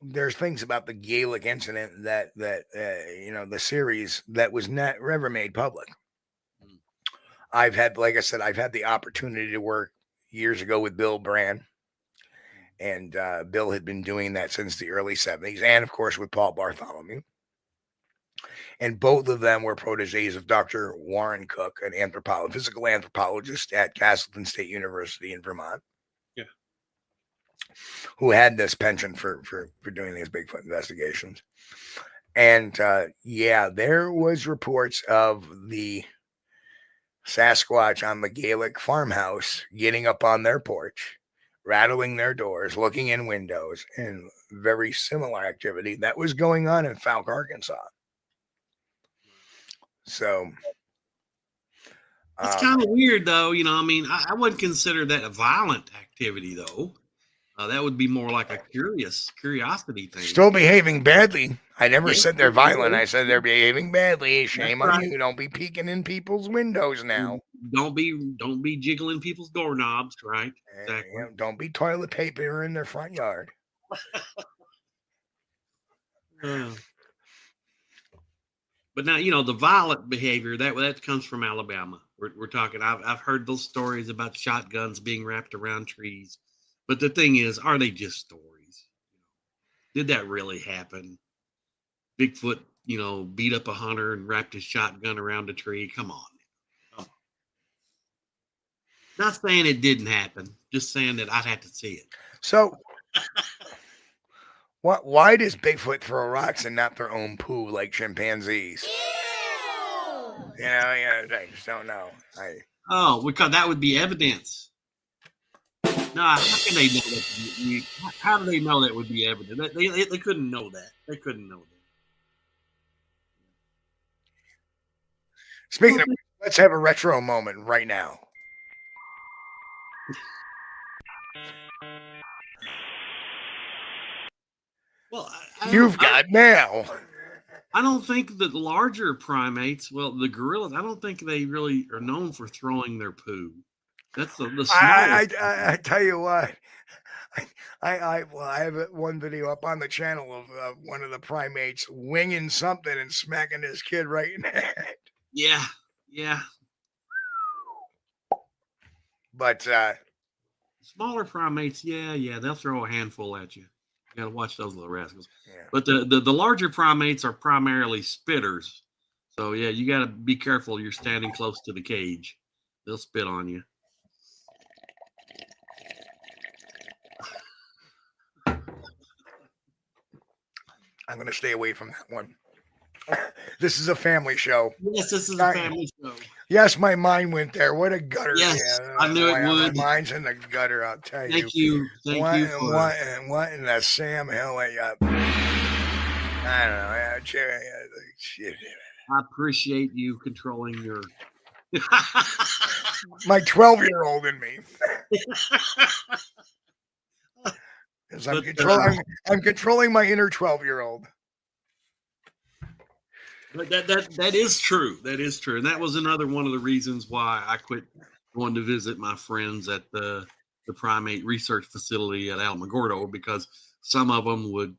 There's things about the Gaelic incident that the series that was never made public. I've had, like I said, I've had the opportunity to work years ago with Bill Brand, and Bill had been doing that since the early 70s, and of course with Paul Bartholomew. And both of them were proteges of Dr. Warren Cook, an physical anthropologist at Castleton State University in Vermont. Yeah. Who had this penchant for doing these Bigfoot investigations. And there was reports of the Sasquatch on the Gaelic farmhouse getting up on their porch, rattling their doors, looking in windows, and very similar activity that was going on in Fouke, Arkansas. So it's kind of weird, though. I wouldn't consider that a violent activity, though. That would be more like a curiosity thing. Still behaving badly. I never said they're violent. I said they're behaving badly. Shame on you. Don't be peeking in people's windows now. Don't be jiggling people's doorknobs, right? Exactly. Don't be toilet paper in their front yard. But now, the violent behavior that comes from Alabama. We're talking. I've heard those stories about shotguns being wrapped around trees. But the thing is, are they just stories? Did that really happen? Bigfoot, beat up a hunter and wrapped his shotgun around a tree. Come on. Not saying it didn't happen. Just saying that I'd have to see it. So, why does Bigfoot throw rocks and not their own poo like chimpanzees? Ew! I just don't know. Because that would be evidence. No, how can they know that? How do they know that would be evident? They couldn't know that. They couldn't know that. Speaking of, let's have a retro moment right now. Well, you've got mail. I don't think that the larger primates, the gorillas, I don't think they really are known for throwing their poo. That's the smallest. I tell you what, I have one video up on the channel of one of the primates winging something and smacking his kid right in the head. Yeah. But smaller primates, they'll throw a handful at you. You got to watch those little rascals. Yeah. But the larger primates are primarily spitters. So you got to be careful. You're standing close to the cage. They'll spit on you. I'm going to stay away from that one. This is a family show. Yes, this is a family show. Yes, my mind went there. What a gutter. Yes, I knew it would. My mind's in the gutter, I'll tell you. Thank you. What in the Sam Hill? I don't know. I appreciate you controlling your... my 12-year-old in me. I'm controlling my inner 12-year-old. But that is true. That is true. And that was another one of the reasons why I quit going to visit my friends at the primate research facility at Alamogordo, because some of them would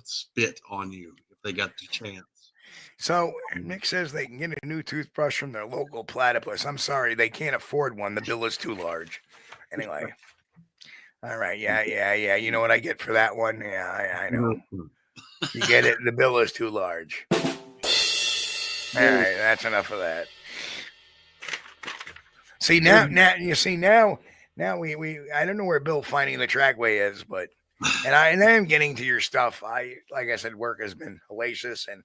spit on you if they got the chance. So Nick says they can get a new toothbrush from their local platypus. I'm sorry, they can't afford one. The bill is too large. Anyway. All right. Yeah. You know what I get for that one? Yeah, I know. You get it. The bill is too large. All right. That's enough of that. See, now we I don't know where Bill Finding the Trackway is, but, and I am getting to your stuff. Like I said, work has been hellacious. And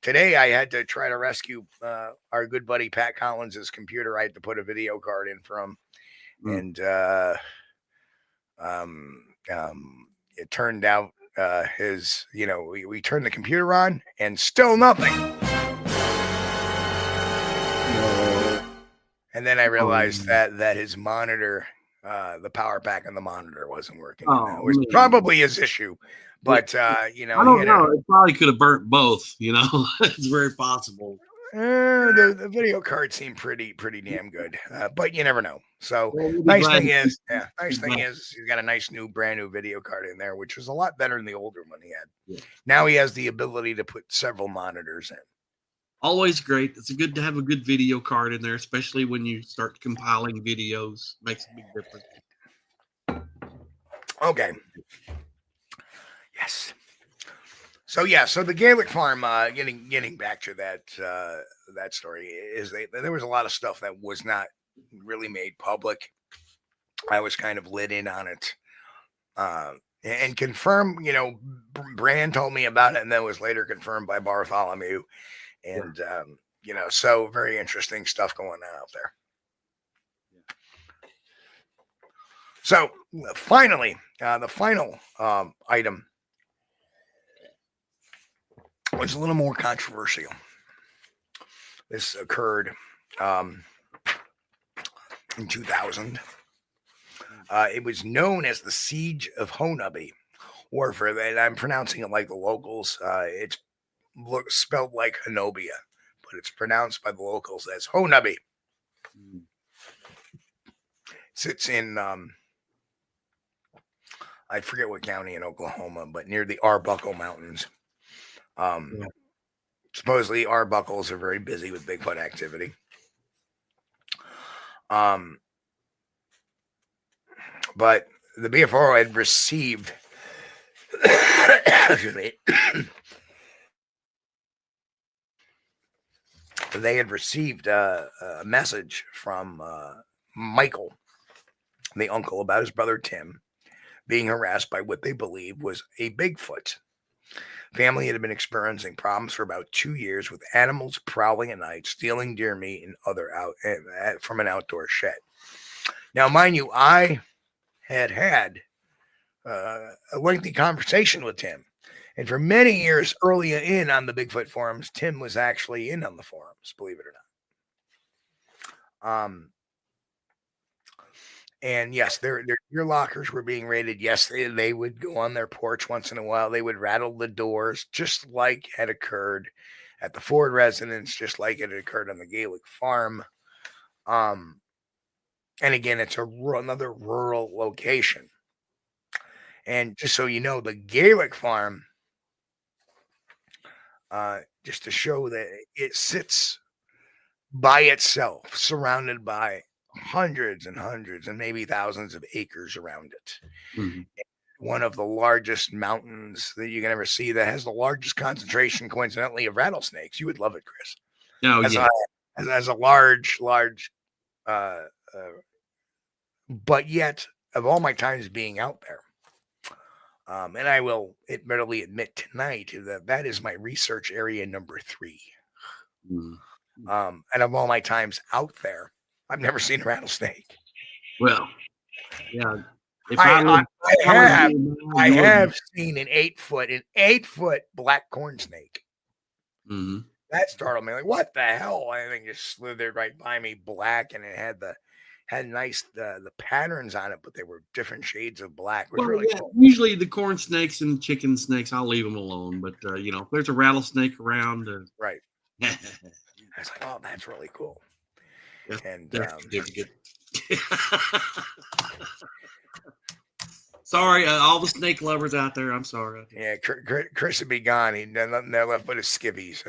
today I had to try to rescue our good buddy Pat Collins's computer. I had to put a video card in for him. And, it turned out we turned the computer on and still nothing. And then I realized that his monitor, the power pack on the monitor wasn't working. It was probably his issue, but I don't know. It probably could have burnt both. It's very possible. The video cards seem pretty damn good, but you never know. So Well, we'll be nice glad thing to is, see he's got a nice brand new video card in there, which was a lot better than the older one he had. Yeah. Now he has the ability to put several monitors in. Always great. It's good to have a good video card in there, especially when you start compiling videos. Makes a big difference. Okay. Yes. So the Gaelic farm. Getting back to that story is there was a lot of stuff that was not really made public. I was kind of lit in on it, and confirmed. Brand told me about it, and then was later confirmed by Bartholomew, and so very interesting stuff going on out there. So finally, the final item was a little more controversial. This occurred in 2000. It was known as the Siege of Honubby, or for that, I'm pronouncing it like the locals. It's spelled like Honobia, but it's pronounced by the locals as Honubby. Sits in I forget what county in Oklahoma, but near the Arbuckle Mountains. Supposedly Arbuckles are very busy with Bigfoot activity. But the BFR had received excuse me. They had received a message from Michael, the uncle, about his brother Tim being harassed by what they believed was a Bigfoot. Family had been experiencing problems for about 2 years with animals prowling at night, stealing deer meat and other from an outdoor shed. Now, mind you, I had a lengthy conversation with Tim. And for many years early in on the Bigfoot forums, Tim was actually in on the forums, believe it or not. And yes, their deer lockers were being raided. Yes, they would go on their porch once in a while. They would rattle the doors, just like had occurred at the Ford residence, just like it had occurred on the Gaelic farm. And again, it's another rural location. And just so you know, the Gaelic farm, just to show that it sits by itself, surrounded by hundreds and hundreds and maybe thousands of acres around it. Mm-hmm. One of the largest mountains that you can ever see, that has the largest concentration, coincidentally, of rattlesnakes. You would love it, Chris. Oh, as a large, but yet of all my times being out there, and I will admittedly admit tonight that is my research area number 3. Mm-hmm. And of all my times out there, I've never seen a rattlesnake. Well, yeah. I have seen an 8-foot black corn snake. Mm-hmm. That startled me. Like, what the hell? I think just slithered right by me, black, and it had nice the patterns on it, but they were different shades of black. It was really cool. Usually the corn snakes and chicken snakes, I'll leave them alone. But if there's a rattlesnake around, right. I was like, oh, that's really cool. And sorry, all the snake lovers out there. I'm sorry. Yeah, Chris would be gone. He'd nothing there left but his skivvies.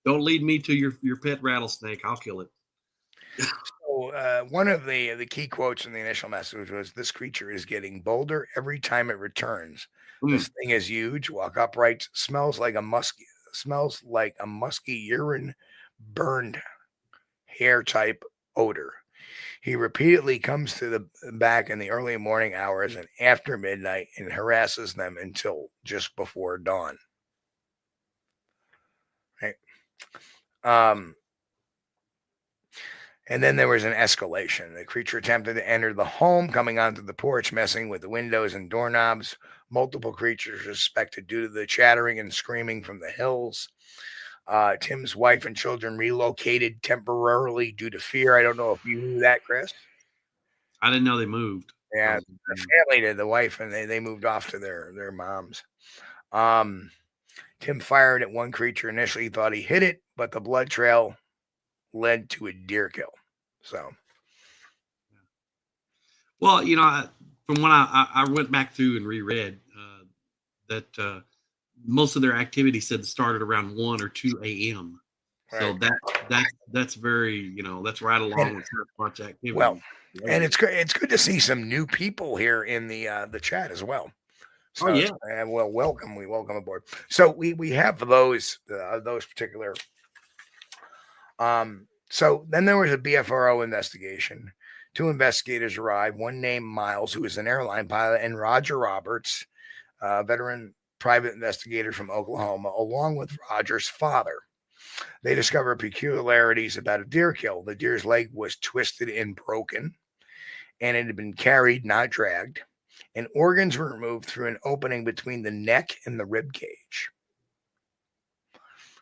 Don't lead me to your pet rattlesnake. I'll kill it. So one of the key quotes in the initial message was, "This creature is getting bolder every time it returns. This thing is huge. Walk upright. Smells like a musky urine burned hair type odor. He repeatedly comes to the back in the early morning hours and after midnight and harasses them until just before dawn." Right. And then there was an escalation. The creature attempted to enter the home, coming onto the porch, messing with the windows and doorknobs. Multiple creatures suspected due to the chattering and screaming from the hills. Tim's wife and children relocated temporarily due to fear. I don't know if you knew that, Chris. I didn't know they moved. Yeah, the family did, the wife, and they moved off to their moms. Tim fired at one creature. Initially, he thought he hit it, but the blood trail led to a deer kill. So, well, from when I went back through and reread that most of their activity said it started around 1 or 2 a.m. So that's very, that's right along with Sasquatch activity. Well, and it's good to see some new people here in the chat as well. So, oh yeah, well, welcome. We welcome aboard. So we have those particular. So then there was a BFRO investigation. 2 investigators arrived. One named Miles, who is an airline pilot, and Roger Roberts, a veteran private investigator from Oklahoma, along with Roger's father. They discovered peculiarities about a deer kill. The deer's leg was twisted and broken, and it had been carried, not dragged, and organs were removed through an opening between the neck and the rib cage.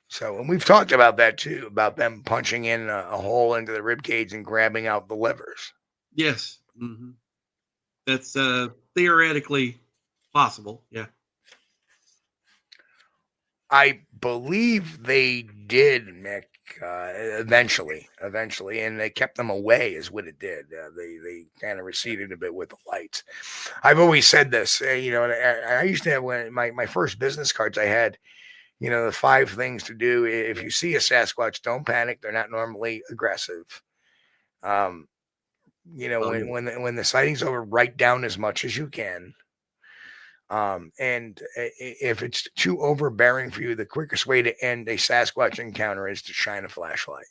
So, and we've talked about that too, about them punching in a hole into the rib cage and grabbing out the livers. Yes. Mm-hmm. That's theoretically possible. Yeah. I believe they did, Nick, eventually, and they kept them away is what it did. They kind of receded a bit with the lights. I've always said this, and I used to have my first business cards I had, the 5 things to do. If you see a Sasquatch, don't panic. They're not normally aggressive. When the sighting's over, write down as much as you can. And if it's too overbearing for you, the quickest way to end a Sasquatch encounter is to shine a flashlight.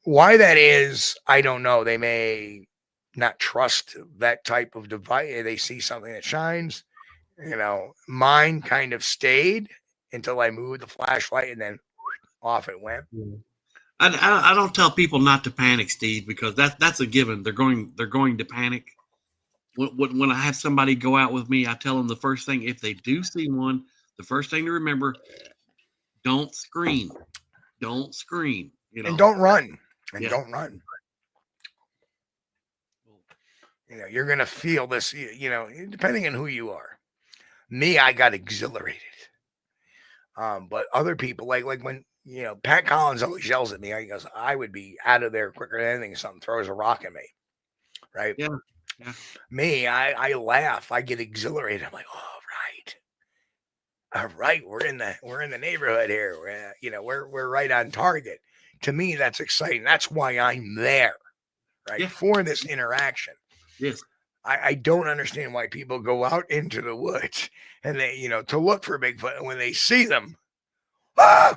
Why that is, I don't know. They may not trust that type of device. They see something that shines. Mine kind of stayed until I moved the flashlight, and then off it went. I don't tell people not to panic, Steve, because that's a given. They're going to panic. When I have somebody go out with me, I tell them the first thing, if they do see one, the first thing to remember, don't scream. Don't scream. And don't run. Don't run. You're going to feel this, depending on who you are. Me, I got exhilarated. But other people, like when, Pat Collins always yells at me. He goes, I would be out of there quicker than anything. Something throws a rock at me. Right? Yeah. Me, I laugh. I get exhilarated. I'm like, all right. We're in the neighborhood here. We're right on target. To me, that's exciting. That's why I'm there, right? Yeah. For this interaction. Yes. I don't understand why people go out into the woods and they, to look for Bigfoot, and when they see them, ah!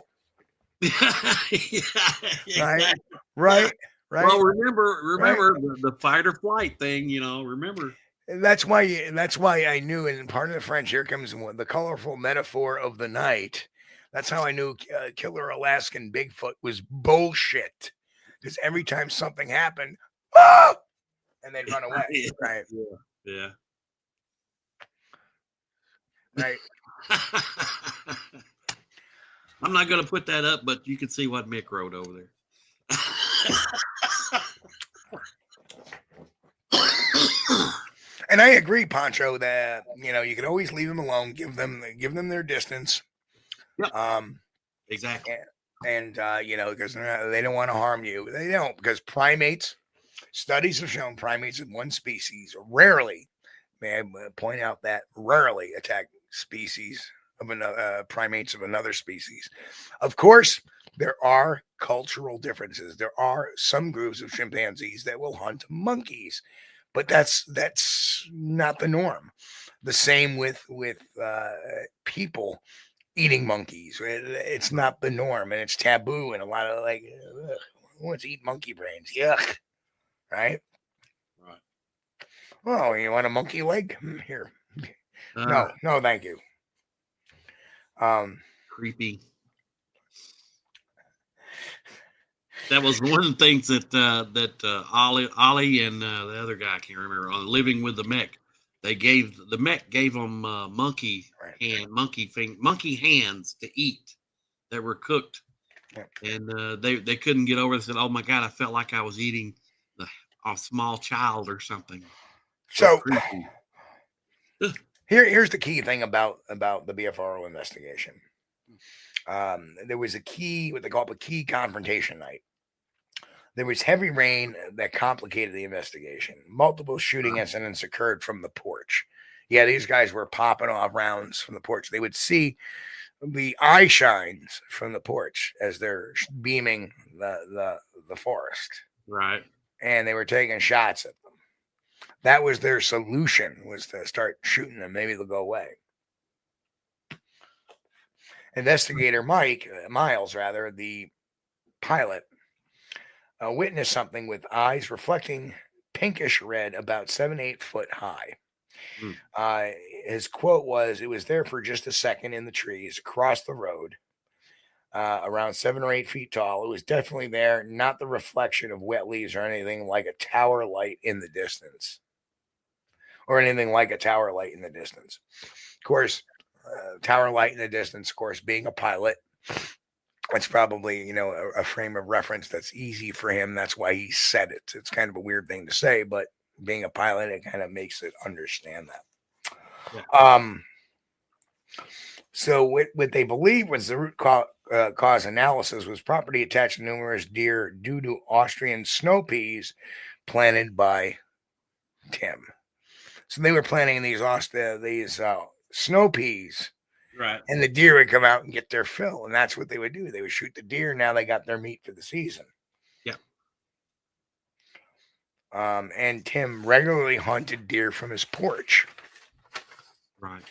Right. Well, remember the fight or flight thing. Remember. That's why I knew, and part of the French, here comes the colorful metaphor of the night. That's how I knew Killer Alaskan Bigfoot was bullshit. Because every time something happened, ah! And they'd run away. Right. Yeah. Right. I'm not going to put that up, but you can see what Mick wrote over there. And I agree, Pancho, that you can always leave them alone, give them their distance. Yep. Exactly. And because they don't want to harm you. They don't, because studies have shown primates of one species rarely, may I point out that rarely attack species of another primates of another species. Of course, there are cultural differences. There are some groups of chimpanzees that will hunt monkeys, but that's not the norm. The same with people eating monkeys. It's not the norm, and it's taboo. And a lot of who wants to eat monkey brains? Yuck. Right. Oh, you want a monkey leg? Here. No, thank you. Creepy. That was one of the things that Ollie and the other guy, I can't remember, on Living with the Mech, the Mech gave them monkey hands to eat that were cooked, and they couldn't get over it. Said, "Oh my God, I felt like I was eating a small child or something." So Here's the key thing about the BFRO investigation. There was what they call a key confrontation night. There was heavy rain that complicated the investigation. Multiple shooting incidents occurred from the porch. Yeah, these guys were popping off rounds from the porch. They would see the eye shines from the porch as they're beaming the forest. Right. And they were taking shots at them. That was their solution, was to start shooting them. Maybe they'll go away. Investigator Miles, the pilot, witnessed something with eyes reflecting pinkish red about 7-8 foot high. His quote was, "It was there for just a second in the trees across the road, around 7 or 8 feet tall. It was definitely there, not the reflection of wet leaves or anything like a tower light in the distance." Of course, tower light in the distance, of course, being a pilot, it's probably, a frame of reference that's easy for him. That's why he said it. It's kind of a weird thing to say, but being a pilot, it kind of makes it understand that. Yeah. So what they believe was the root cause analysis was property attached to numerous deer due to Austrian snow peas planted by Tim. So they were planting these snow peas. Right. And the deer would come out and get their fill. And that's what they would do. They would shoot the deer. Now they got their meat for the season. Yeah. And Tim regularly hunted deer from his porch. Right.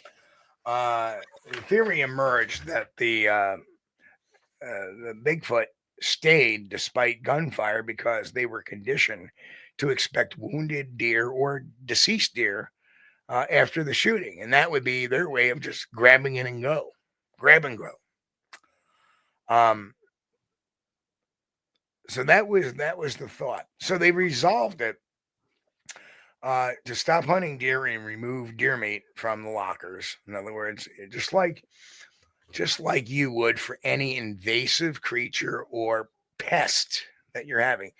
The theory emerged that the Bigfoot stayed despite gunfire because they were conditioned to expect wounded deer or deceased deer after the shooting, and that would be their way of just grabbing it and go, grab and go. So that was the thought. So they resolved it to stop hunting deer and remove deer meat from the lockers. In other words, just like you would for any invasive creature or pest that you're having.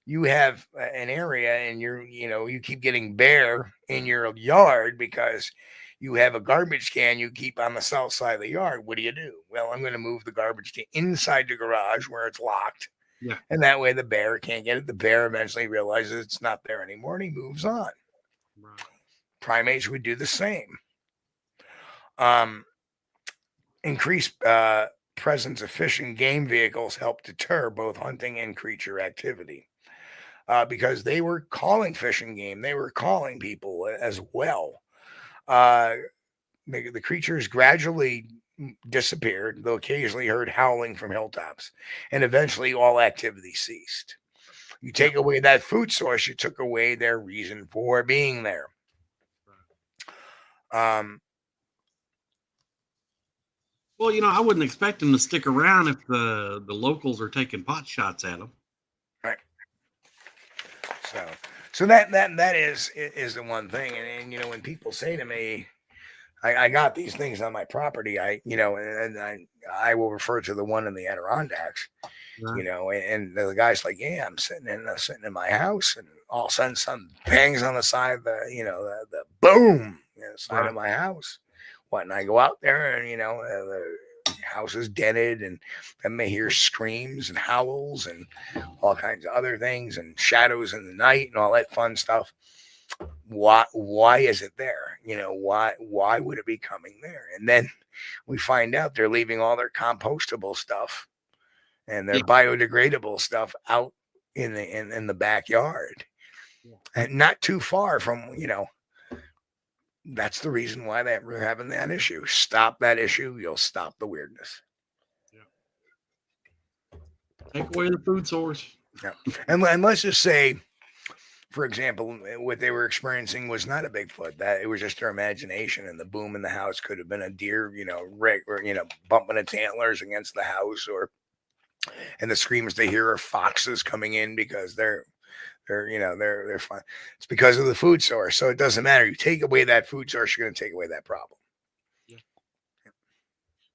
You have an area and you keep getting bear in your yard because you have a garbage can you keep on the south side of the yard. What do? Well, I'm going to move the garbage can inside the garage where it's locked. Yeah. And that way the bear can't get it. The bear eventually realizes it's not there anymore and he moves on. Right. Primates would do the same. Increased presence of fish and game vehicles help deter both hunting and creature activity. Because they were calling fish and game. They were calling people as well. The creatures gradually disappeared, though occasionally heard howling from hilltops, and eventually all activity ceased. You take away that food source, you took away their reason for being there. Well, I wouldn't expect them to stick around if the locals are taking pot shots at them. Right. So that is the one thing, and when people say to me, I got these things on my property, I will refer to the one in the Adirondacks, and the guy's like, yeah, I'm sitting in my house, and all of a sudden something bangs on the side of the boom, side of my house. And I go out there, and the house is dented, and then they hear screams and howls and all kinds of other things and shadows in the night and all that fun stuff. Why is it there? Why would it be coming there? And then we find out they're leaving all their compostable stuff and their biodegradable stuff out in the backyard, and not too far from that's the reason why we're having that issue. Stop that issue, you'll stop the weirdness. Take away the food source. Yeah. And let's just say, for example, what they were experiencing was not a Bigfoot. That it was just their imagination, and the boom in the house could have been a deer, bumping its antlers against the house, and the screams they hear are foxes coming in because they're fine. It's because of the food source. So it doesn't matter. You take away that food source, you're going to take away that problem. Yeah.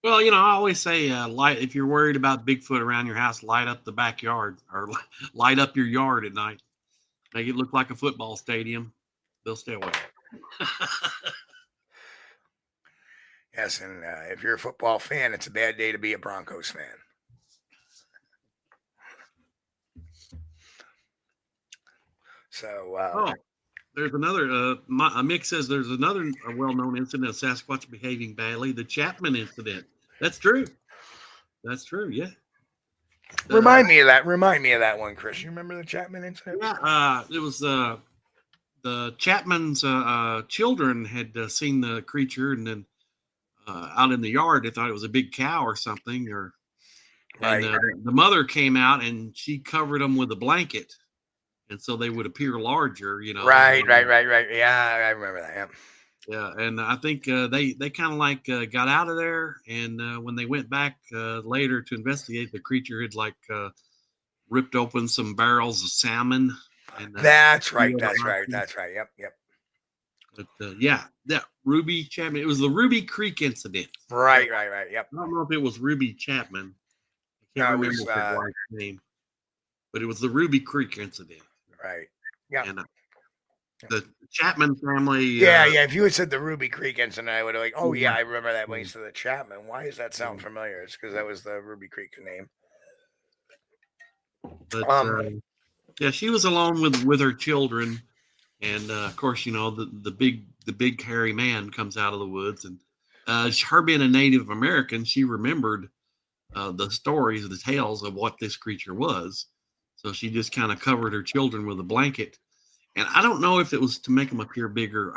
Well, I always say, if you're worried about Bigfoot around your house, light up the backyard or light up your yard at night. Make it look like a football stadium. They'll stay away. Yes, and if you're a football fan, it's a bad day to be a Broncos fan. So, there's another. Mick says there's another well-known incident of Sasquatch behaving badly. The Chapman incident. That's true. That's true. Yeah. Remind me of that one, Chris. You remember the Chapman incident? Yeah. It was the Chapman's children had seen the creature, and then out in the yard, they thought it was a big cow or something. And the mother came out and she covered them with a blanket, and so they would appear larger. Right. Yeah, I remember that. Yeah. Yeah, and I think they kind of like got out of there, and when they went back later to investigate, the creature had ripped open some barrels of salmon. And, That's right. Yep. But yeah, that Ruby Chapman. It was the Ruby Creek incident. Right. Yep. I don't know if it was Ruby Chapman. I can't remember her wife's name, but it was the Ruby Creek incident. Right. Yeah. And the Chapman family. Yeah. If you had said the Ruby Creek incident, I would have oh yeah, I remember that waste of the Chapman. Why does that sound familiar? It's because that was the Ruby Creek name. But yeah, she was alone with her children, and of course, the big hairy man comes out of the woods, and her being a Native American, she remembered the stories, the tales of what this creature was. So she just kind of covered her children with a blanket. And I don't know if it was to make them appear bigger.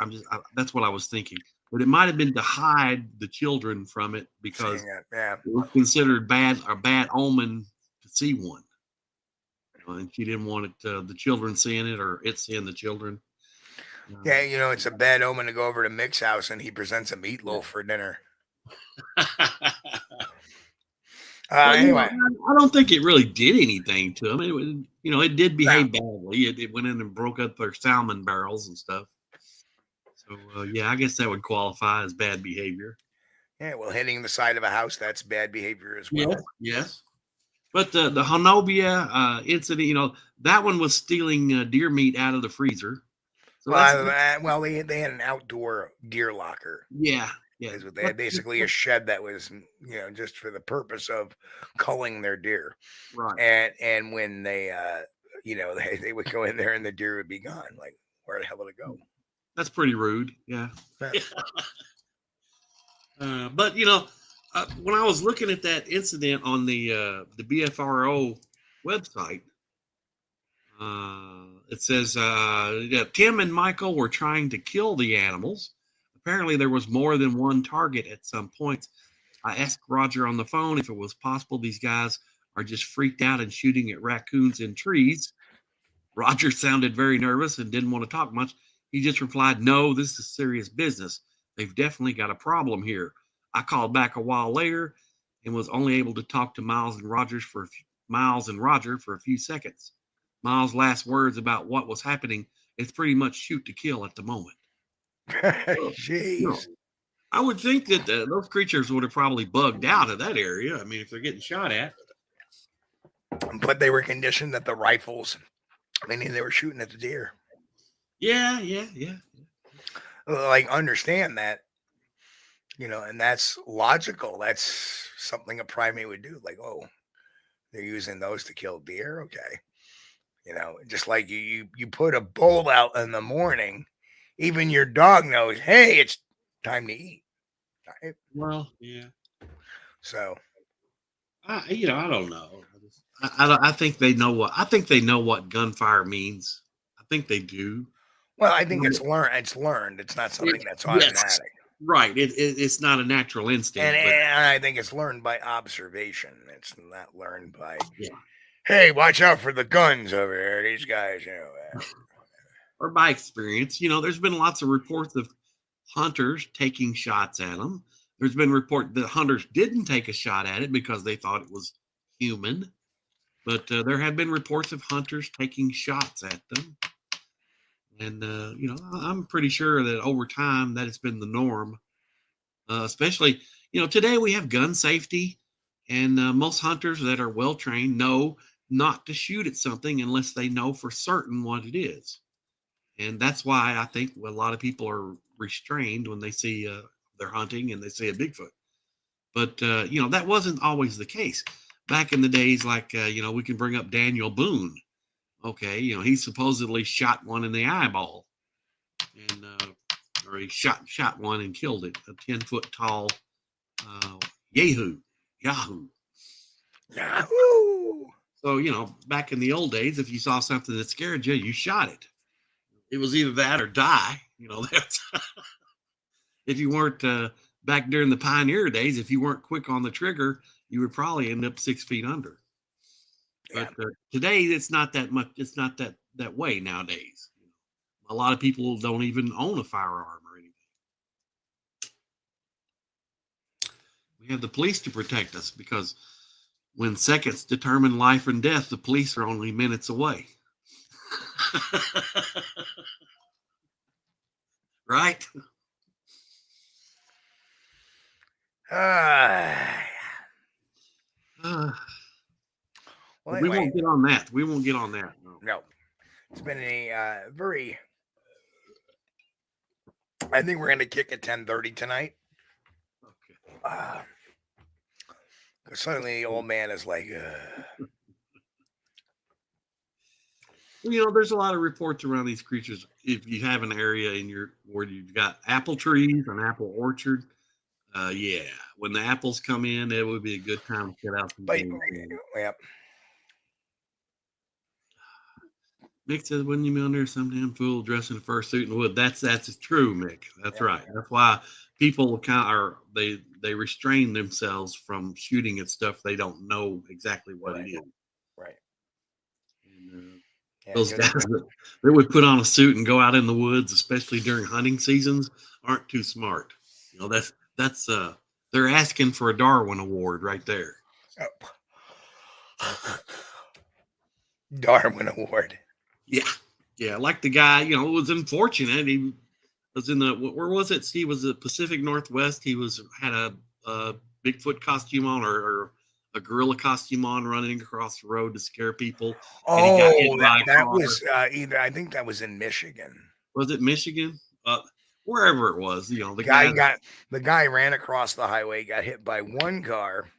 That's what I was thinking. But it might have been to hide the children from it because it was considered a bad omen to see one. And she didn't want the children seeing it or it seeing the children. Yeah, it's a bad omen to go over to Mick's house and he presents a meatloaf for dinner. Anyway, I don't think it really did anything to them. It did behave badly. It went in and broke up their salmon barrels and stuff. So yeah, I guess that would qualify as bad behavior. Yeah, well, hitting the side of a house, that's bad behavior as well. Yes. But the Honobia incident, that one was stealing deer meat out of the freezer. So they had an outdoor deer locker. Yeah. They had basically a shed that was, just for the purpose of culling their deer. Right. And when they, they would go in there and the deer would be gone. Like, where the hell would it go? That's pretty rude. Yeah. But when I was looking at that incident on the BFRO website, it says Tim and Michael were trying to kill the animals. Apparently, there was more than one target at some points. I asked Roger on the phone if it was possible these guys are just freaked out and shooting at raccoons in trees. Roger sounded very nervous and didn't want to talk much. He just replied, "No, this is serious business. They've definitely got a problem here." I called back a while later and was only able to talk to Miles and Roger for a few seconds. Miles' last words about what was happening is pretty much shoot to kill at the moment. Jeez. I would think that those creatures would have probably bugged out of that area. I mean, if they're getting shot at. But they were conditioned that the rifles, meaning they were shooting at the deer. Yeah. Like, understand that, and that's logical. That's something a primate would do. Like, oh, they're using those to kill deer. Okay. Just like you put a bowl out in the morning, even your dog knows, hey, it's time to eat. Right? Well, yeah. So, I don't know. I think they know what gunfire means. I think they do. Well, I think it's learned. It's learned. It's not something that's automatic. Yes. Right. It's not a natural instinct. And I think it's learned by observation. It's not learned by, hey, watch out for the guns over here. These guys, or by experience. There's been lots of reports of hunters taking shots at them. There's been report that hunters didn't take a shot at it because they thought it was human. But there have been reports of hunters taking shots at them. And, I'm pretty sure that over time that has been the norm. Especially, today we have gun safety. And most hunters that are well-trained know not to shoot at something unless they know for certain what it is. And that's why I think a lot of people are restrained when they see they're hunting and they see a Bigfoot. But that wasn't always the case. Back in the days, like we can bring up Daniel Boone. Okay, he supposedly shot one in the eyeball, and or he shot one and killed it. A 10-foot tall Yahoo. So back in the old days, if you saw something that scared you, you shot it. It was either that or die. That's if you weren't back during the pioneer days. If you weren't quick on the trigger, you would probably end up 6 feet under. But today, it's not that much. It's not that way nowadays. A lot of people don't even own a firearm or anything. We have the police to protect us, because when seconds determine life and death, the police are only minutes away. Right? Well, we won't get on that. No. It's been a very. I think we're going to kick at 10:30 tonight. Okay. Suddenly, the old man is like. There's a lot of reports around these creatures. If you have an area where you've got apple trees, an apple orchard, when the apples come in, it would be a good time to get out some game. Yep. Mick says, "Wouldn't you be under some damn fool dressed in a fursuit and wood?" That's true, Mick. That's right. That's why people they restrain themselves from shooting at stuff they don't know exactly what it is. Right. And, those guys that would put on a suit and go out in the woods, especially during hunting seasons, aren't too smart. That's they're asking for a Darwin Award right there. Oh. Darwin Award. Yeah. Like the guy, it was unfortunate. He was where was it? He was the Pacific Northwest. He had a Bigfoot costume on, or a gorilla costume on, running across the road to scare people. That was either. I think that was in Michigan. Was it Michigan? Wherever it was, the guy ran across the highway, got hit by one car.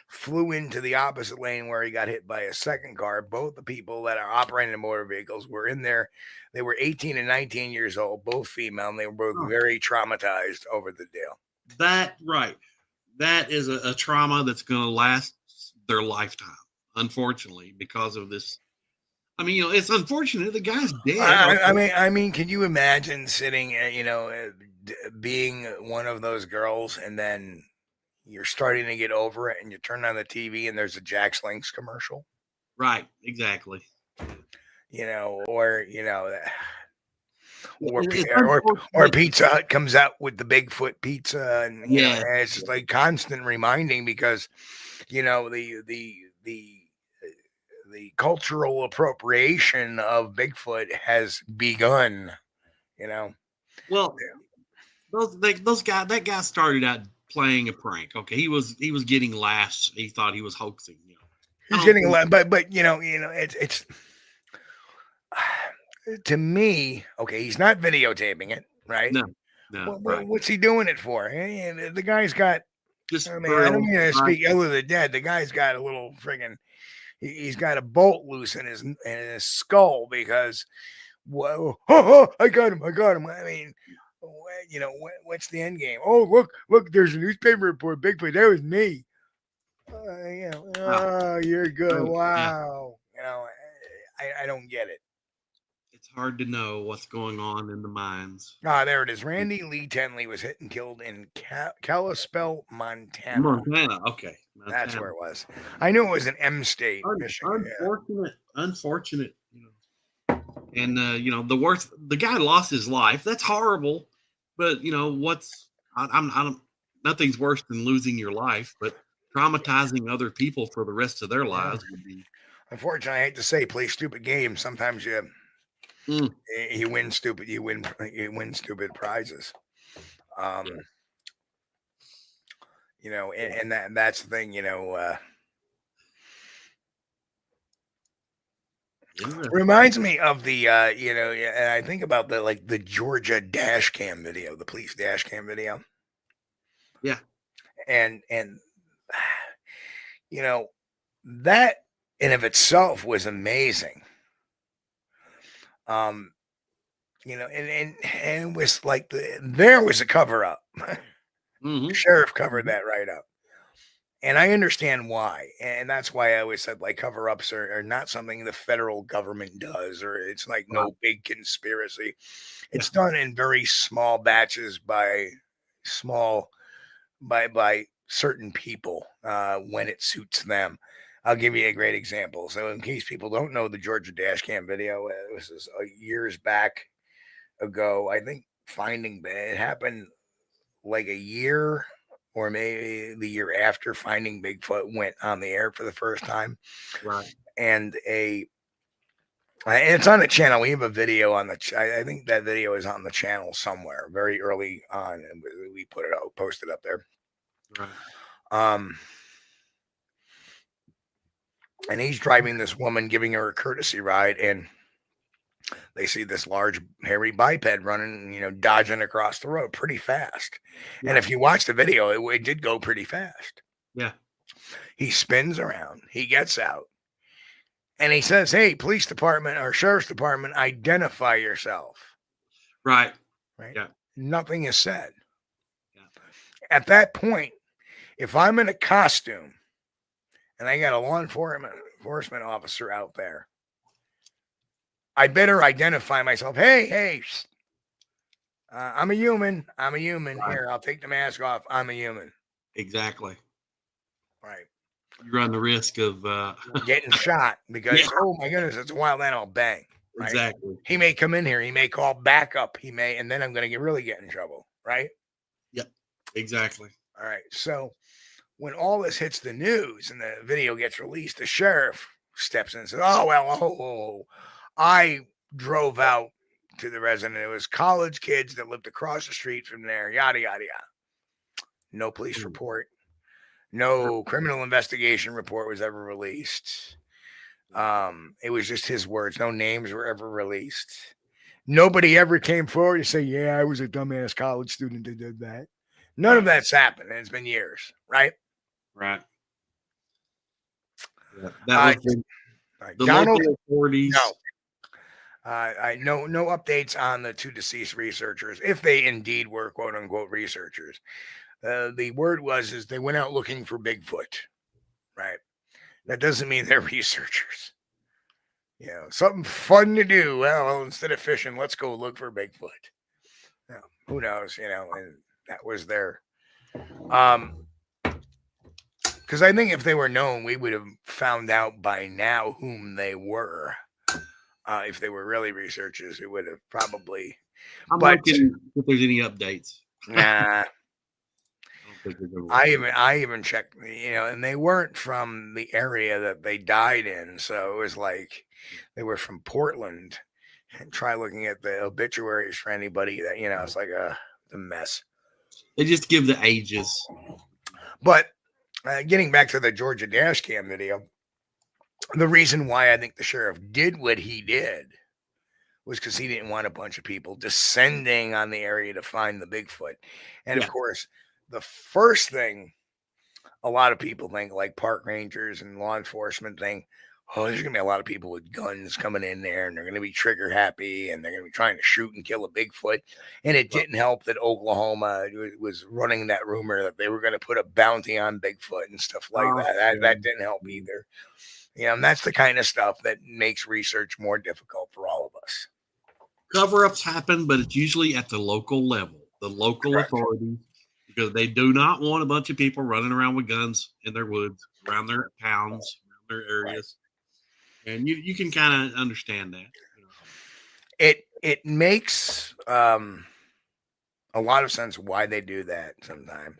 Flew into the opposite lane where he got hit by a second car. Both the people that are operating motor vehicles were in there. They were 18 and 19 years old, both female, and they were both very traumatized over the deal. That is a trauma that's going to last their lifetime, unfortunately, because of this. I mean, it's unfortunate. The guy's dead. I mean, can you imagine sitting, being one of those girls, and then you're starting to get over it, and you turn on the TV and there's a Jack's Links commercial. Right. Exactly. Or Pizza Hut comes out with the Bigfoot pizza, and it's just like constant reminding, because, the cultural appropriation of Bigfoot has begun, Well, that guy started out playing a prank. Okay, he was getting laughs. He thought he was hoaxing. He's getting laughs, but it's to me. Okay, he's not videotaping it, right? No. Right. What's he doing it for? The guy's got. I don't mean to speak ill of the dead. The guy's got a little friggin'. He's got a bolt loose in his skull, because. Whoa! I got him! I mean. What's the end game? Oh, look, there's a newspaper report. Bigfoot, that was me. You're good. Wow. I don't get it. It's hard to know what's going on in the minds. There it is. Randy Lee Tenley was hit and killed in Kalispell, Montana. Okay. That's where it was. I knew it was an M state. Michigan. Unfortunate. And the guy lost his life. That's horrible. But nothing's worse than losing your life, but traumatizing other people for the rest of their lives would be. Unfortunately, I hate to say, play stupid games. Sometimes you win stupid. You win stupid prizes. And that's the thing. Reminds me of the and I think about the Georgia dash cam video, the police dash cam video. Yeah. And you know, that in of itself was amazing. You know, and it was like there was a cover up. Mm-hmm. Sheriff covered that right up. And I understand why. And that's why I always said like cover ups are not something the federal government does, or it's like no big conspiracy. It's done in very small batches by certain people when it suits them. I'll give you a great example. So in case people don't know the Georgia dash cam video, it was years back ago. I think it happened like a year or maybe the year after Finding Bigfoot went on the air for the first time. Right. And it's on the channel. We have a video on I think that video is on the channel somewhere very early on, and we posted up there. Right. And he's driving this woman, giving her a courtesy ride, and they see this large hairy biped running, dodging across the road pretty fast. Yeah. And if you watch the video, it did go pretty fast. Yeah. He spins around, he gets out, and he says, "Hey, police department or sheriff's department, identify yourself." Right. Right. Yeah. Nothing is said. Yeah. At that point, if I'm in a costume and I got a law enforcement officer out there, I better identify myself. Hey, I'm a human. I'm a human. Right. Here, I'll take the mask off. I'm a human. Exactly. Right. You run the risk of getting shot because, oh my goodness, it's a wild animal. Bang. Right? Exactly. He may come in here. He may call backup. And then I'm going to really get in trouble. Right. Yep. Exactly. All right. So when all this hits the news and the video gets released, the sheriff steps in and says, "Oh, well, I drove out to the resident. It was college kids that lived across the street from there, yada, yada, yada." No police report. No criminal investigation report was ever released. It was just his words. No names were ever released. Nobody ever came forward to say, "Yeah, I was a dumbass college student that did that." None of that's happened, and it's been years, right? Right. Yeah, that was the Donald, local authorities. No, no updates on the two deceased researchers, if they indeed were "quote unquote" researchers. The word is they went out looking for Bigfoot, right? That doesn't mean they're researchers. Something fun to do. Well, instead of fishing, let's go look for Bigfoot. Who knows? And that was their. Because I think if they were known, we would have found out by now whom they were. If they were really researchers, we would have probably. I'm looking if there's any updates. Nah. I even checked, and they weren't from the area that they died in. So it was like they were from Portland. And try looking at the obituaries for anybody that, it's like a mess. They just give the ages. But getting back to the Georgia dash cam video, the reason why I think the sheriff did what he did was because he didn't want a bunch of people descending on the area to find the Bigfoot. And of course, the first thing a lot of people think, like park rangers and law enforcement think, oh, there's going to be a lot of people with guns coming in there and they're going to be trigger happy and they're going to be trying to shoot and kill a Bigfoot. And it didn't help that Oklahoma was running that rumor that they were going to put a bounty on Bigfoot and stuff like that. That didn't help either. And that's the kind of stuff that makes research more difficult for all of us. Cover-ups happen, but it's usually at the local level, the local authorities, because they do not want a bunch of people running around with guns in their woods, around their towns, around their areas. And you can kind of understand that. It makes a lot of sense why they do that sometimes.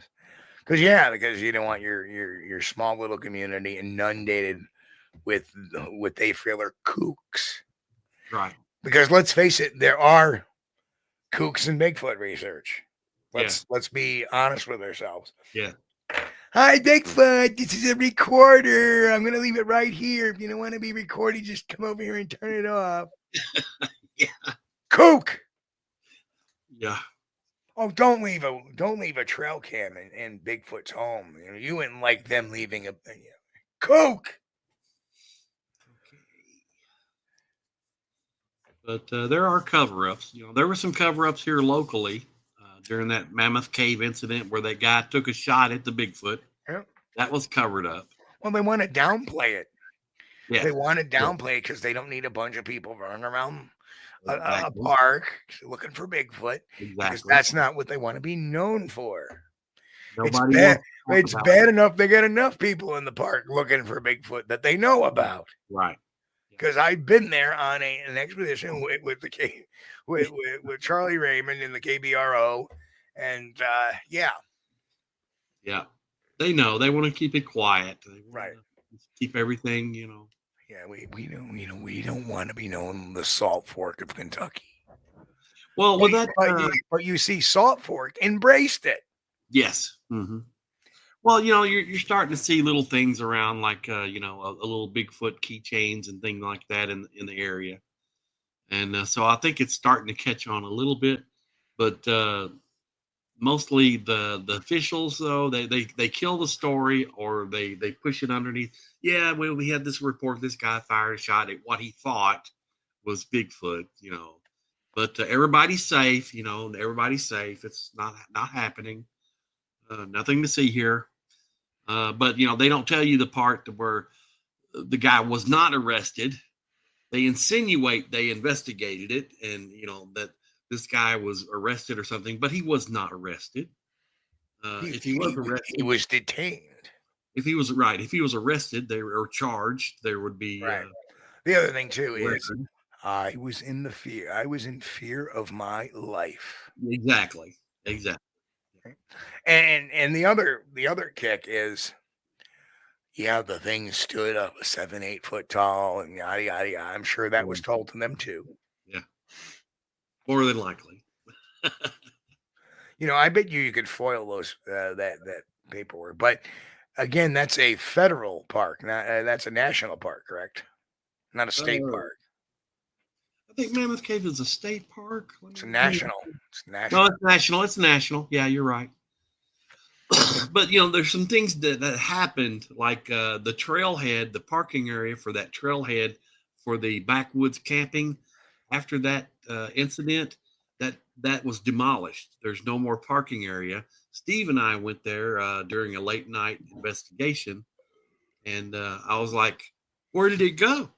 Because you don't want your small little community inundated with what they feel are kooks. Right. Because let's face it, there are kooks in Bigfoot research. Let's be honest with ourselves. Yeah. Hi, Bigfoot. This is a recorder. I'm going to leave it right here. If you don't want to be recorded, just come over here and turn it off. Yeah. Kook. Yeah. Oh, don't leave a trail cam in Bigfoot's home. You wouldn't like them leaving a Coke. But there are cover-ups. There were some cover-ups here locally during that Mammoth Cave incident where that guy took a shot at the Bigfoot. Yep. That was covered up. Well, they want to downplay it. Yeah, they want to downplay it because they don't need a bunch of people running around a exactly. park looking for Bigfoot. Because Exactly. that's not what they want to be known for. Nobody It's bad enough they get enough people in the park looking for Bigfoot that they know about. Right. Because I've been there on an expedition with Charlie Raymond in the KBRO, and yeah, they know they want to keep it quiet. They want right. to keep everything, Yeah, we don't want to be known the Salt Fork of Kentucky. Well, with that, but you see, Salt Fork embraced it. Yes. Mm-hmm. Well, you're starting to see little things around, like a little Bigfoot keychains and things like that in the area, and so I think it's starting to catch on a little bit. But mostly the officials, though, they kill the story or they push it underneath. Yeah, well, we had this report. This guy fired a shot at what he thought was Bigfoot. But everybody's safe. Everybody's safe. It's not happening. Nothing to see here. But they don't tell you the part where the guy was not arrested. They insinuate they investigated it, and that this guy was arrested or something, but he was not arrested. If he was arrested, he was detained. If he was arrested, they were charged. There would be right. The other thing too is I was in fear of my life. Exactly. And the other kick is, the thing stood up 7-8 foot tall and yada yada yada. I'm sure that was told to them too. Yeah, more than likely. I bet you could foil those that paperwork, but again, that's a federal park. That's a national park, correct? Not a state park. I think Mammoth Cave is a state park. It's national. No, it's national. It's national. Yeah, you're right. But there's some things that happened, like the trailhead, the parking area for that trailhead for the backwoods camping. After that incident, that was demolished. There's no more parking area. Steve and I went there during a late night investigation, and I was like, "Where did it go?"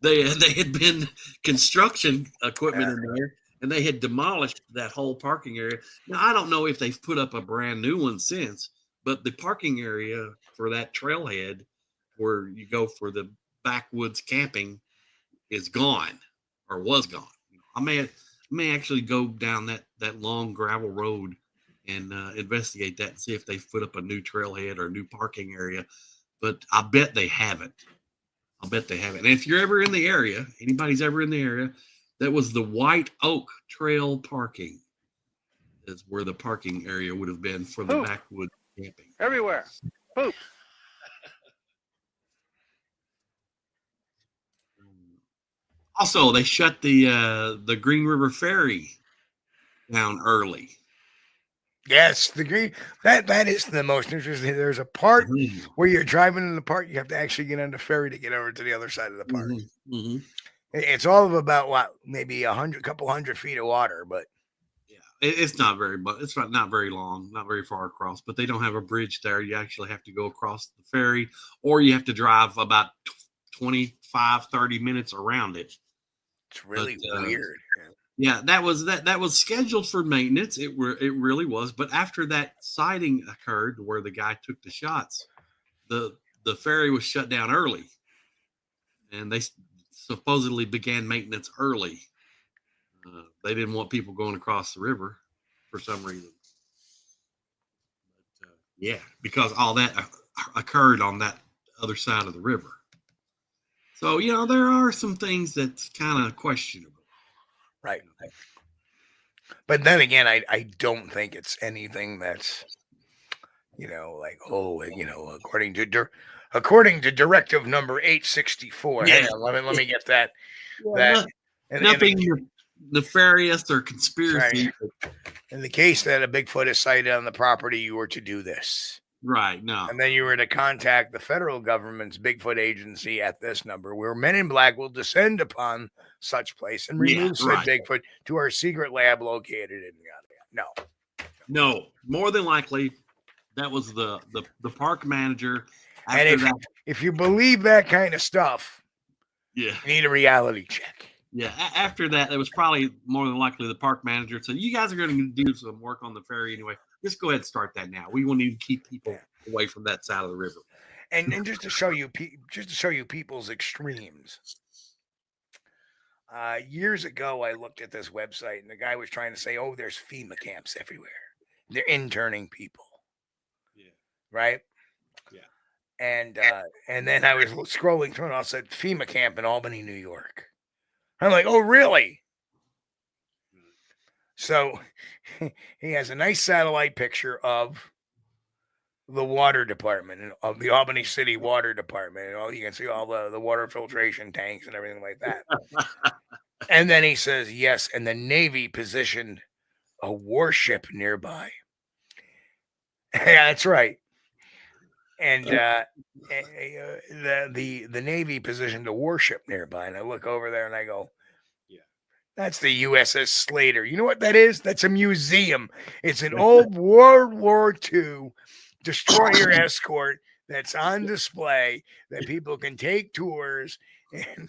They had been construction equipment in there, and they had demolished that whole parking area. Now, I don't know if they've put up a brand new one since, but the parking area for that trailhead where you go for the backwoods camping is gone, or was gone. I may actually go down that long gravel road and investigate that and see if they've put up a new trailhead or a new parking area. But I bet they haven't. And if you're ever in the area, anybody's ever in the area, that was the White Oak Trail parking. Is where the parking area would have been for the backwoods camping. Everywhere. Poop. Also, they shut the Green River Ferry down early. Yes, that is the most interesting. There's a part where you're driving in the park, you have to actually get on the ferry to get over to the other side of the park. Mm-hmm. It's all of about maybe couple hundred feet of water, but yeah, it's not very, but it's not very long, not very far across. But they don't have a bridge there. You actually have to go across the ferry, or you have to drive about 25-30 minutes around it. It's really weird. Yeah, that was scheduled for maintenance. It really was. But after that sighting occurred, where the guy took the shots, the ferry was shut down early, and they supposedly began maintenance early. They didn't want people going across the river for some reason. But, because all that occurred on that other side of the river. So, there are some things that's kind of questionable. Right. But then again, I don't think it's anything that's, according to directive number 864. Yeah. Hang on, let me get that. Nothing nefarious or conspiracy. Right. In the case that a Bigfoot is sighted on the property, you were to do this. Right. No. And then you were to contact the federal government's Bigfoot agency at this number, where Men in Black will descend upon such place and remove said Bigfoot to our secret lab located in No. More than likely, that was the park manager. And if you believe that kind of stuff, you need a reality check. Yeah, after that, it was probably more than likely the park manager said, "You guys are going to do some work on the ferry anyway. Just go ahead and start that now. We want to keep people away from that side of the river." And just to show you, people's extremes. Years ago, I looked at this website, and the guy was trying to say, "Oh, there's FEMA camps everywhere. They're interning people." Yeah. Right. Yeah. And then I was scrolling through, and I said, "FEMA camp in Albany, New York." I'm like, "Oh, really?" So he has a nice satellite picture of the water department, of the Albany City Water Department. And you can see all the water filtration tanks and everything like that. And then he says, yes, and the Navy positioned a warship nearby. Yeah, that's right. And the Navy positioned a warship nearby. And I look over there and I go, that's the USS Slater. You know what that is? That's a museum. It's an old World War II destroyer escort that's on display that people can take tours. And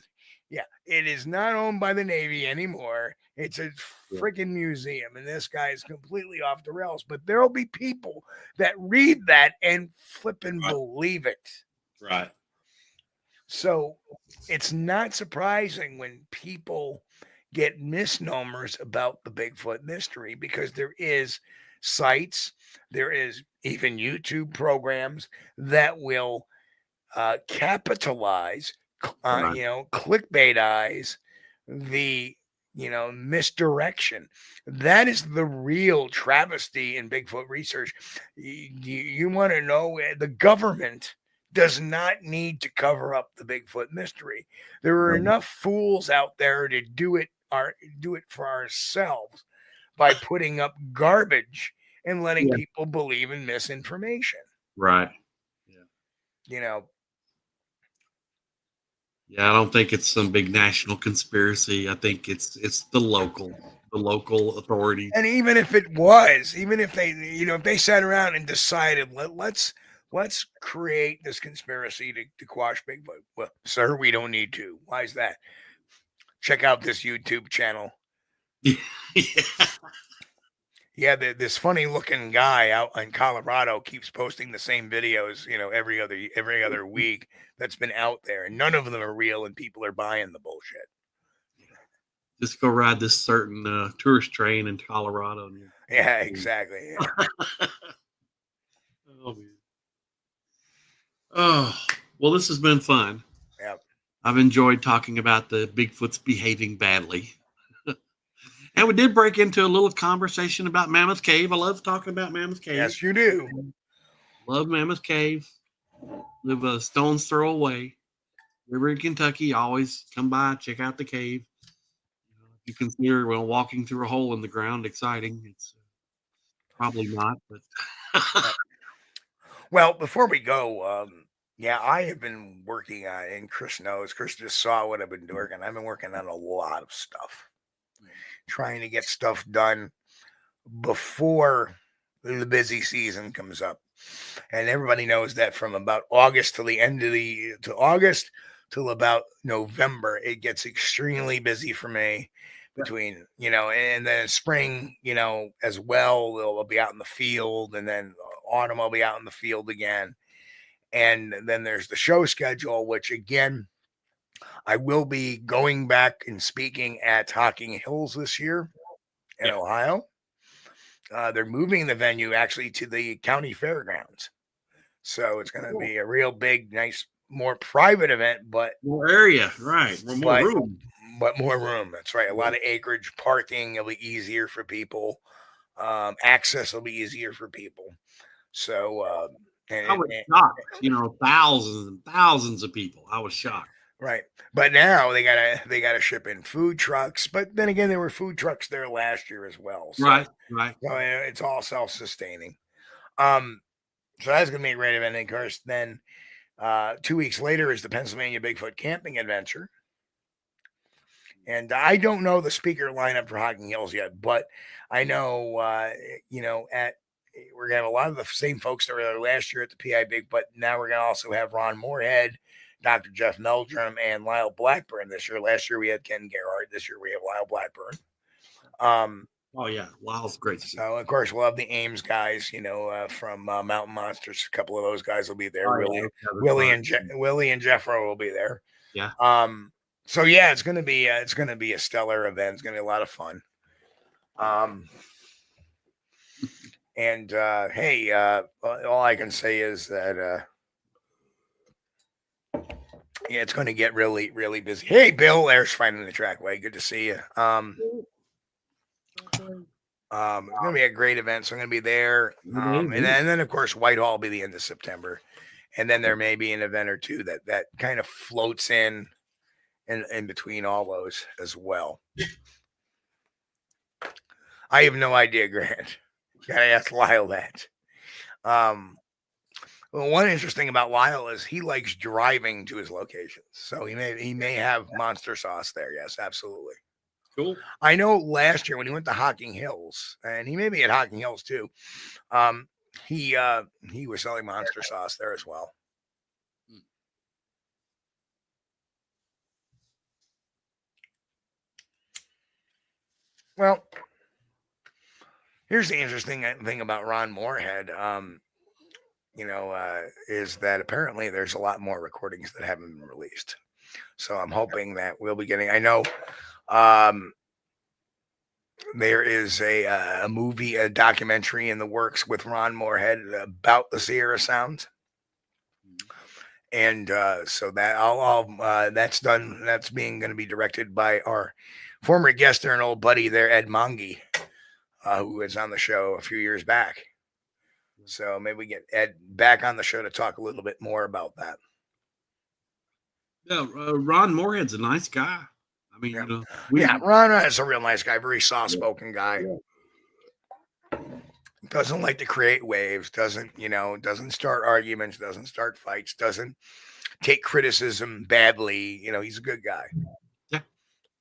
it is not owned by the Navy anymore. It's a freaking museum. And this guy is completely off the rails. But there'll be people that read that and flip and believe it. Right. So it's not surprising when people get misnomers about the Bigfoot mystery, because there is sites, there is even YouTube programs that will capitalize, clickbaitize the misdirection. That is the real travesty in Bigfoot research. You want to know, the government does not need to cover up the Bigfoot mystery. There are enough fools out there to do it for ourselves by putting up garbage and letting people believe in misinformation. Right. Yeah. Yeah, I don't think it's some big national conspiracy. I think it's the local authorities. And even if it was, even if they, if they sat around and decided, let's create this conspiracy to quash Bigfoot. Well, sir, we don't need to. Why is that? Check out this YouTube channel. Yeah, this funny looking guy out in Colorado keeps posting the same videos, every other week that's been out there, and none of them are real, and people are buying the bullshit. Just go ride this certain tourist train in Colorado. Yeah, exactly. Yeah. Oh, man. Oh, well, this has been fun. Yeah. I've enjoyed talking about the Bigfoot's behaving badly. And we did break into a little conversation about Mammoth Cave. I love talking about Mammoth Cave. Yes, you do. Love Mammoth Cave. Live a stone's throw away. River in Kentucky. Always come by, check out the cave. If you consider walking through a hole in the ground exciting, it's probably not. But well, before we go, I have been working on, and Chris knows. Chris just saw what I've been doing, and I've been working on a lot of stuff. Trying to get stuff done before the busy season comes up. And everybody knows that from about August till the end of August till about November, it gets extremely busy for me between, and then spring, as well, they'll be out in the field, and then autumn I'll be out in the field again. And then there's the show schedule, which again, I will be going back and speaking at Hocking Hills this year in Ohio. They're moving the venue actually to the county fairgrounds. So it's going to be a real big, nice, more private event, but more area, right? More room. But more room. That's right. A lot of acreage, parking. It'll be easier for people. Access will be easier for people. So, I was shocked. Thousands and thousands of people. I was shocked. Right. But now they gotta ship in food trucks. But then again, there were food trucks there last year as well. So, Right. so it's all self-sustaining. So that's gonna be a great event. And of course, then 2 weeks later is the Pennsylvania Bigfoot Camping Adventure. And I don't know the speaker lineup for Hocking Hills yet, but I know we're gonna have a lot of the same folks that were there last year at the PI Bigfoot. Now we're gonna also have Ron Moorhead, Dr. Jeff Meldrum, and Lyle Blackburn this year. Last year we had Ken Gerhardt. This year we have Lyle Blackburn. Oh yeah, Lyle's great. So of course we'll have the Ames guys, from Mountain Monsters. A couple of those guys will be there. Willie and Jeffro will be there. Yeah. So yeah, it's gonna be a stellar event. It's gonna be a lot of fun. And hey, all I can say is that yeah, it's going to get really, really busy. Hey, Bill, there's finding the trackway. Good to see you. It's going to be a great event. So I'm going to be there. And then, of course, Whitehall will be the end of September. And then there may be an event or two that kind of floats in between all those as well. I have no idea, Grant. Gotta ask Lyle that. Well, one interesting about Lyle is he likes driving to his locations. So he may have monster sauce there. Yes, absolutely. Cool. I know last year when he went to Hocking Hills, and he may be at Hocking Hills too, he was selling monster sauce there as well. Well, here's the interesting thing about Ron Moorhead. Is that apparently there's a lot more recordings that haven't been released. So I'm hoping that we'll be getting, I know there is a movie, a documentary in the works with Ron Moorhead about the Sierra Sounds. And so that that's done. That's going to be directed by our former guest there, an old buddy there, Ed Monge, who was on the show a few years back. So maybe we get Ed back on the show to talk a little bit more about that. Yeah, Ron Moorhead's a nice guy. I mean, Ron is a real nice guy, very soft-spoken guy. Doesn't like to create waves. Doesn't start arguments. Doesn't start fights. Doesn't take criticism badly. He's a good guy. Yeah.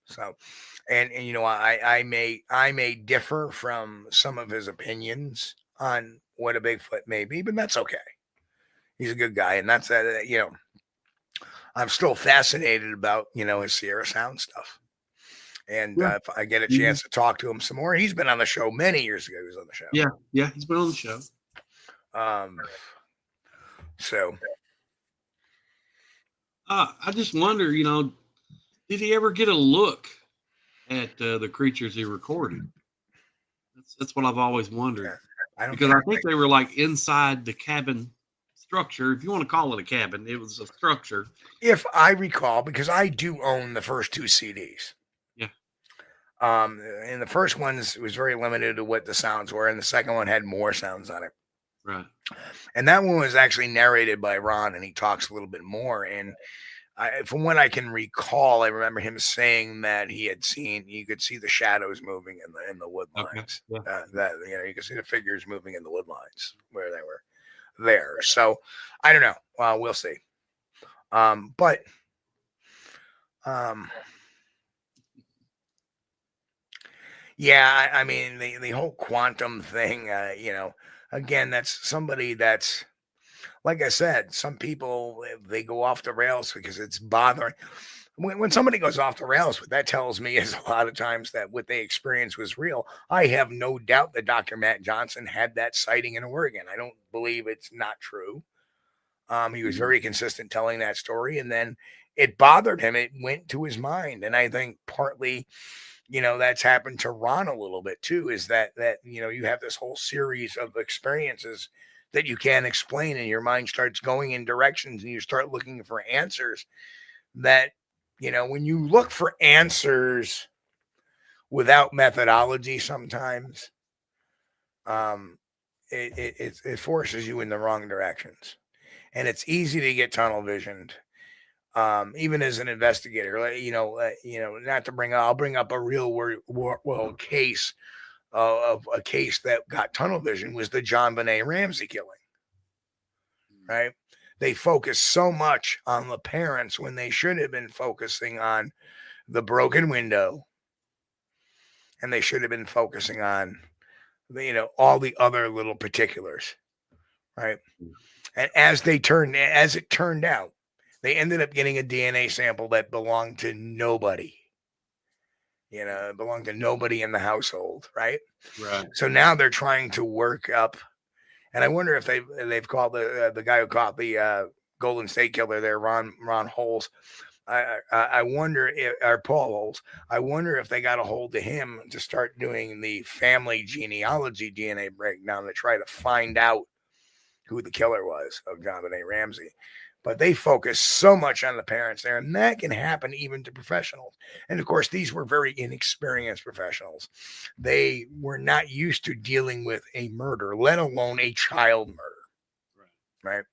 So, and I may differ from some of his opinions on what a Bigfoot may be, but that's okay. He's a good guy, and that's I'm still fascinated about his Sierra Sound stuff. And if I get a chance to talk to him some more, he's been on the show many years ago. He was on the show. Yeah, he's been on the show. So I just wonder, did he ever get a look at the creatures he recorded? That's what I've always wondered. I think they were like inside the cabin structure. If you want to call it a cabin, it was a structure. If I recall, because I do own the first two CDs. Yeah. And the first one was very limited to what the sounds were, and the second one had more sounds on it. Right. And that one was actually narrated by Ron, and he talks a little bit more. And from what I can recall, I remember him saying that you could see the shadows moving in the wood lines. Okay. Yeah. You could see the figures moving in the wood lines where they were there. So I don't know. Well, we'll see. But yeah, I mean the whole quantum thing. Again, that's somebody that's. Like I said, some people, they go off the rails because it's bothering. When somebody goes off the rails, what that tells me is a lot of times that what they experienced was real. I have no doubt that Dr. Matt Johnson had that sighting in Oregon. I don't believe it's not true. He was very consistent telling that story, and then it bothered him. It went to his mind. And I think partly, that's happened to Ron a little bit too, is that you have this whole series of experiences that you can't explain, and your mind starts going in directions and you start looking for answers that, when you look for answers without methodology, sometimes it forces you in the wrong directions, and it's easy to get tunnel visioned even as an investigator, not to I'll bring up a real world case of a case that got tunnel vision was the John Benet Ramsey killing. Right? They focus so much on the parents when they should have been focusing on the broken window, and they should have been focusing on all the other little particulars, right? And as it turned out, they ended up getting a DNA sample that belonged to nobody. It belonged to nobody in the household, right? Right. So now they're trying to work up, and I wonder if they've called the guy who caught the Golden State Killer there, Ron Holes. I wonder or Paul Holes. I wonder if they got a hold of him to start doing the family genealogy DNA breakdown to try to find out who the killer was of John Benet Ramsey. But they focus so much on the parents there, and that can happen even to professionals. And of course, these were very inexperienced professionals. They were not used to dealing with a murder, let alone a child murder. Right?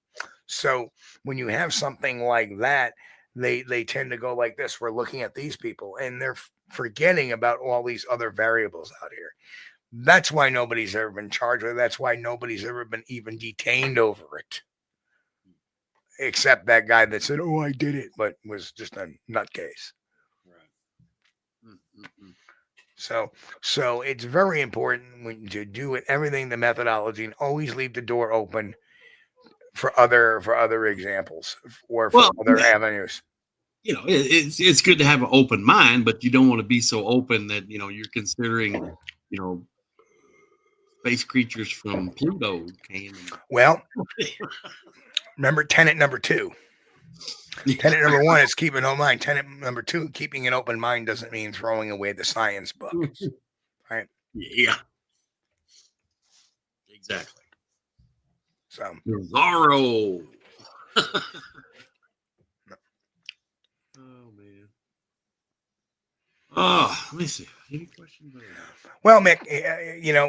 So when you have something like that, they tend to go like this. We're looking at these people, and they're forgetting about all these other variables out here. That's why nobody's ever been charged with it. That's why nobody's ever been even detained over it. Except that guy that said, "Oh, I did it," but was just a nutcase. Right. Mm-hmm. So it's very important to do it, everything, the methodology, and always leave the door open for other examples or for other avenues. It's good to have an open mind, but you don't want to be so open that you're considering space creatures from Pluto came. Well, remember tenet number 2. Tenet number 1 is keep an open mind. Tenet number 2, keeping an open mind doesn't mean throwing away the science books. Right? Yeah. Exactly. So Zorro. Oh man. Oh, let me see. Any questions? Well, Mick, the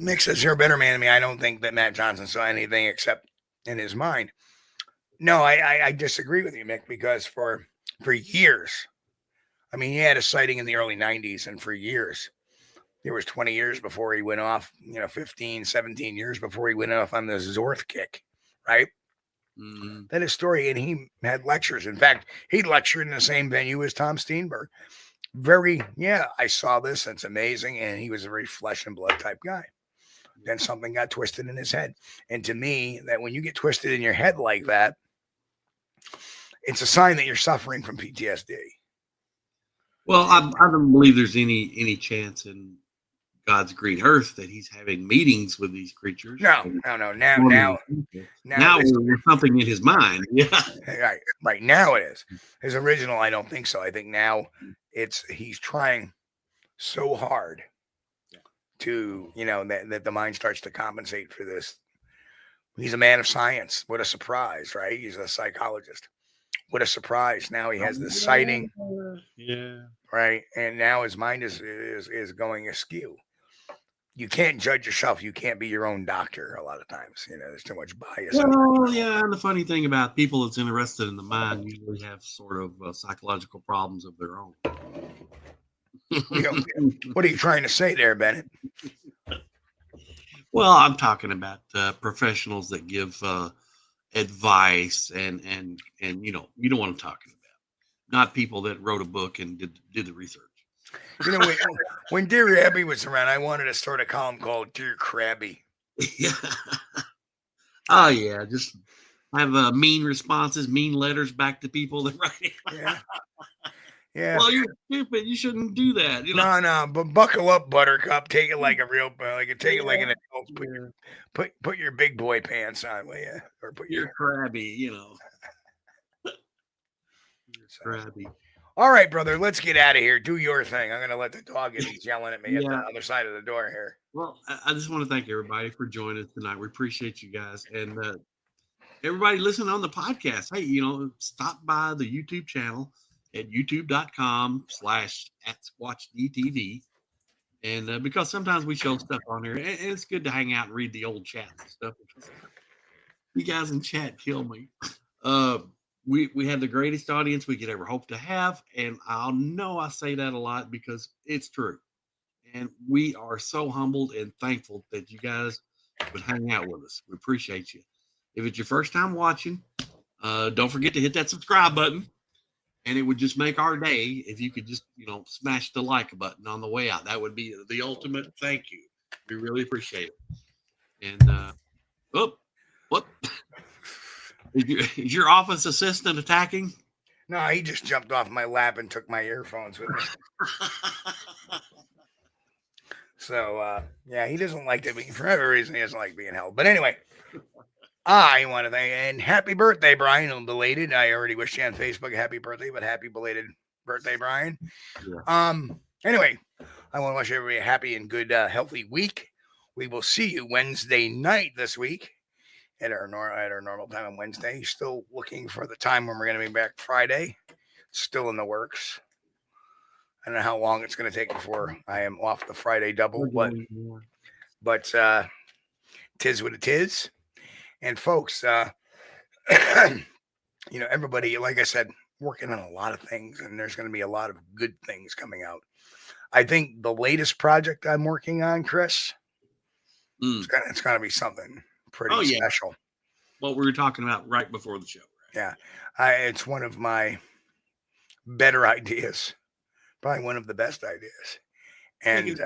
Mick says you're a better man than me. I don't think that Matt Johnson saw anything except in his mind. No, I disagree with you, Mick, because for years, I mean, he had a sighting in the early 90s, and for years, there was 20 years before he went off, 15, 17 years before he went off on the Zorth kick, right? Mm-hmm. That is story, and he had lectures. In fact, he lectured in the same venue as Tom Steenberg. I saw this, it's amazing, and he was a very flesh and blood type guy. Then something got twisted in his head. And to me, that when you get twisted in your head like that, it's a sign that you're suffering from PTSD. Well, I don't believe there's any chance in God's green earth that he's having meetings with these creatures. No. Now there's something in his mind. Yeah. Right. Now it is. His original, I don't think so. I think now he's trying so hard to, that the mind starts to compensate for this. He's a man of science. What a surprise, right? He's a psychologist. What a surprise. Now he has this sighting. Yeah. Right. And now his mind is going askew. You can't judge yourself. You can't be your own doctor a lot of times. There's too much bias. Well, yeah. And the funny thing about people that's interested in the mind usually have sort of psychological problems of their own. What are you trying to say there, Bennett? Well, I'm talking about professionals that give advice and you know what I'm talking about. Not people that wrote a book and did the research. When Dear Abby was around, I wanted to start a column called Dear Krabby. Yeah. Oh yeah, just have mean responses, mean letters back to people that write. Yeah. Well, you're stupid. You shouldn't do that. No. But buckle up, Buttercup. Take it like a real, take it like an adult. Put your big boy pants on, will you? Or put your crabby, Crabby. All right, brother. Let's get out of here. Do your thing. I'm going to let the dog get. He's yelling at me at the other side of the door here. Well, I just want to thank everybody for joining us tonight. We appreciate you guys. And everybody listening on the podcast, hey, stop by the YouTube channel at youtube.com/@Squatch-D and because sometimes we show stuff on here, and it's good to hang out and read the old chats and stuff. You guys in chat kill me. we have the greatest audience we could ever hope to have. And I know I say that a lot because it's true. And we are so humbled and thankful that you guys would hang out with us. We appreciate you. If it's your first time watching, don't forget to hit that subscribe button. And it would just make our day if you could just, smash the like button on the way out. That would be the ultimate thank you. We really appreciate it. And, what? Is your office assistant attacking? No, he just jumped off my lap and took my earphones with him. So, he doesn't like to be, for whatever reason, he doesn't like being held. But anyway, I want to thank, and happy birthday, Brian, belated. I already wished you on Facebook a happy birthday, but happy belated birthday, Brian. Yeah. Anyway, I want to wish everybody a happy and good, healthy week. We will see you Wednesday night this week at our normal time on Wednesday. Still looking for the time when we're going to be back Friday. Still in the works. I don't know how long it's going to take before I am off the Friday double, but tis what it is. And folks, everybody, like I said, working on a lot of things, and there's going to be a lot of good things coming out. I think the latest project I'm working on, Chris, it's going to be something pretty special. What we were talking about right before the show. Right? Yeah. It's one of my better ideas. Probably one of the best ideas. And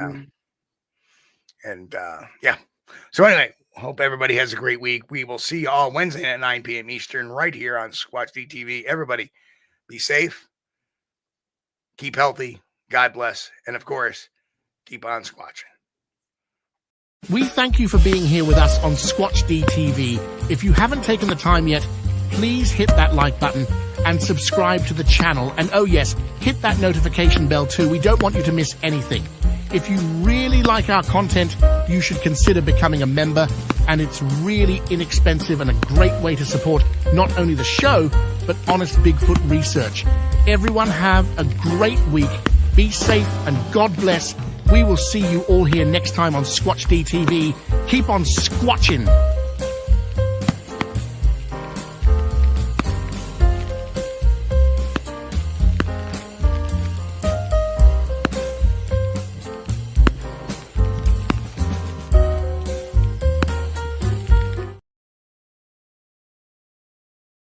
So anyway, hope everybody has a great week. We will see you all Wednesday at 9 p.m. Eastern right here on Squatch-D TV. Everybody be safe. Keep healthy. God bless. And of course, keep on squatching. We thank you for being here with us on Squatch-D TV. If you haven't taken the time yet, please hit that like button and subscribe to the channel. And oh yes, hit that notification bell too. We don't want you to miss anything. If you really like our content, you should consider becoming a member. And it's really inexpensive and a great way to support not only the show, but honest Bigfoot research. Everyone have a great week. Be safe and God bless. We will see you all here next time on Squatch-D TV. Keep on squatching.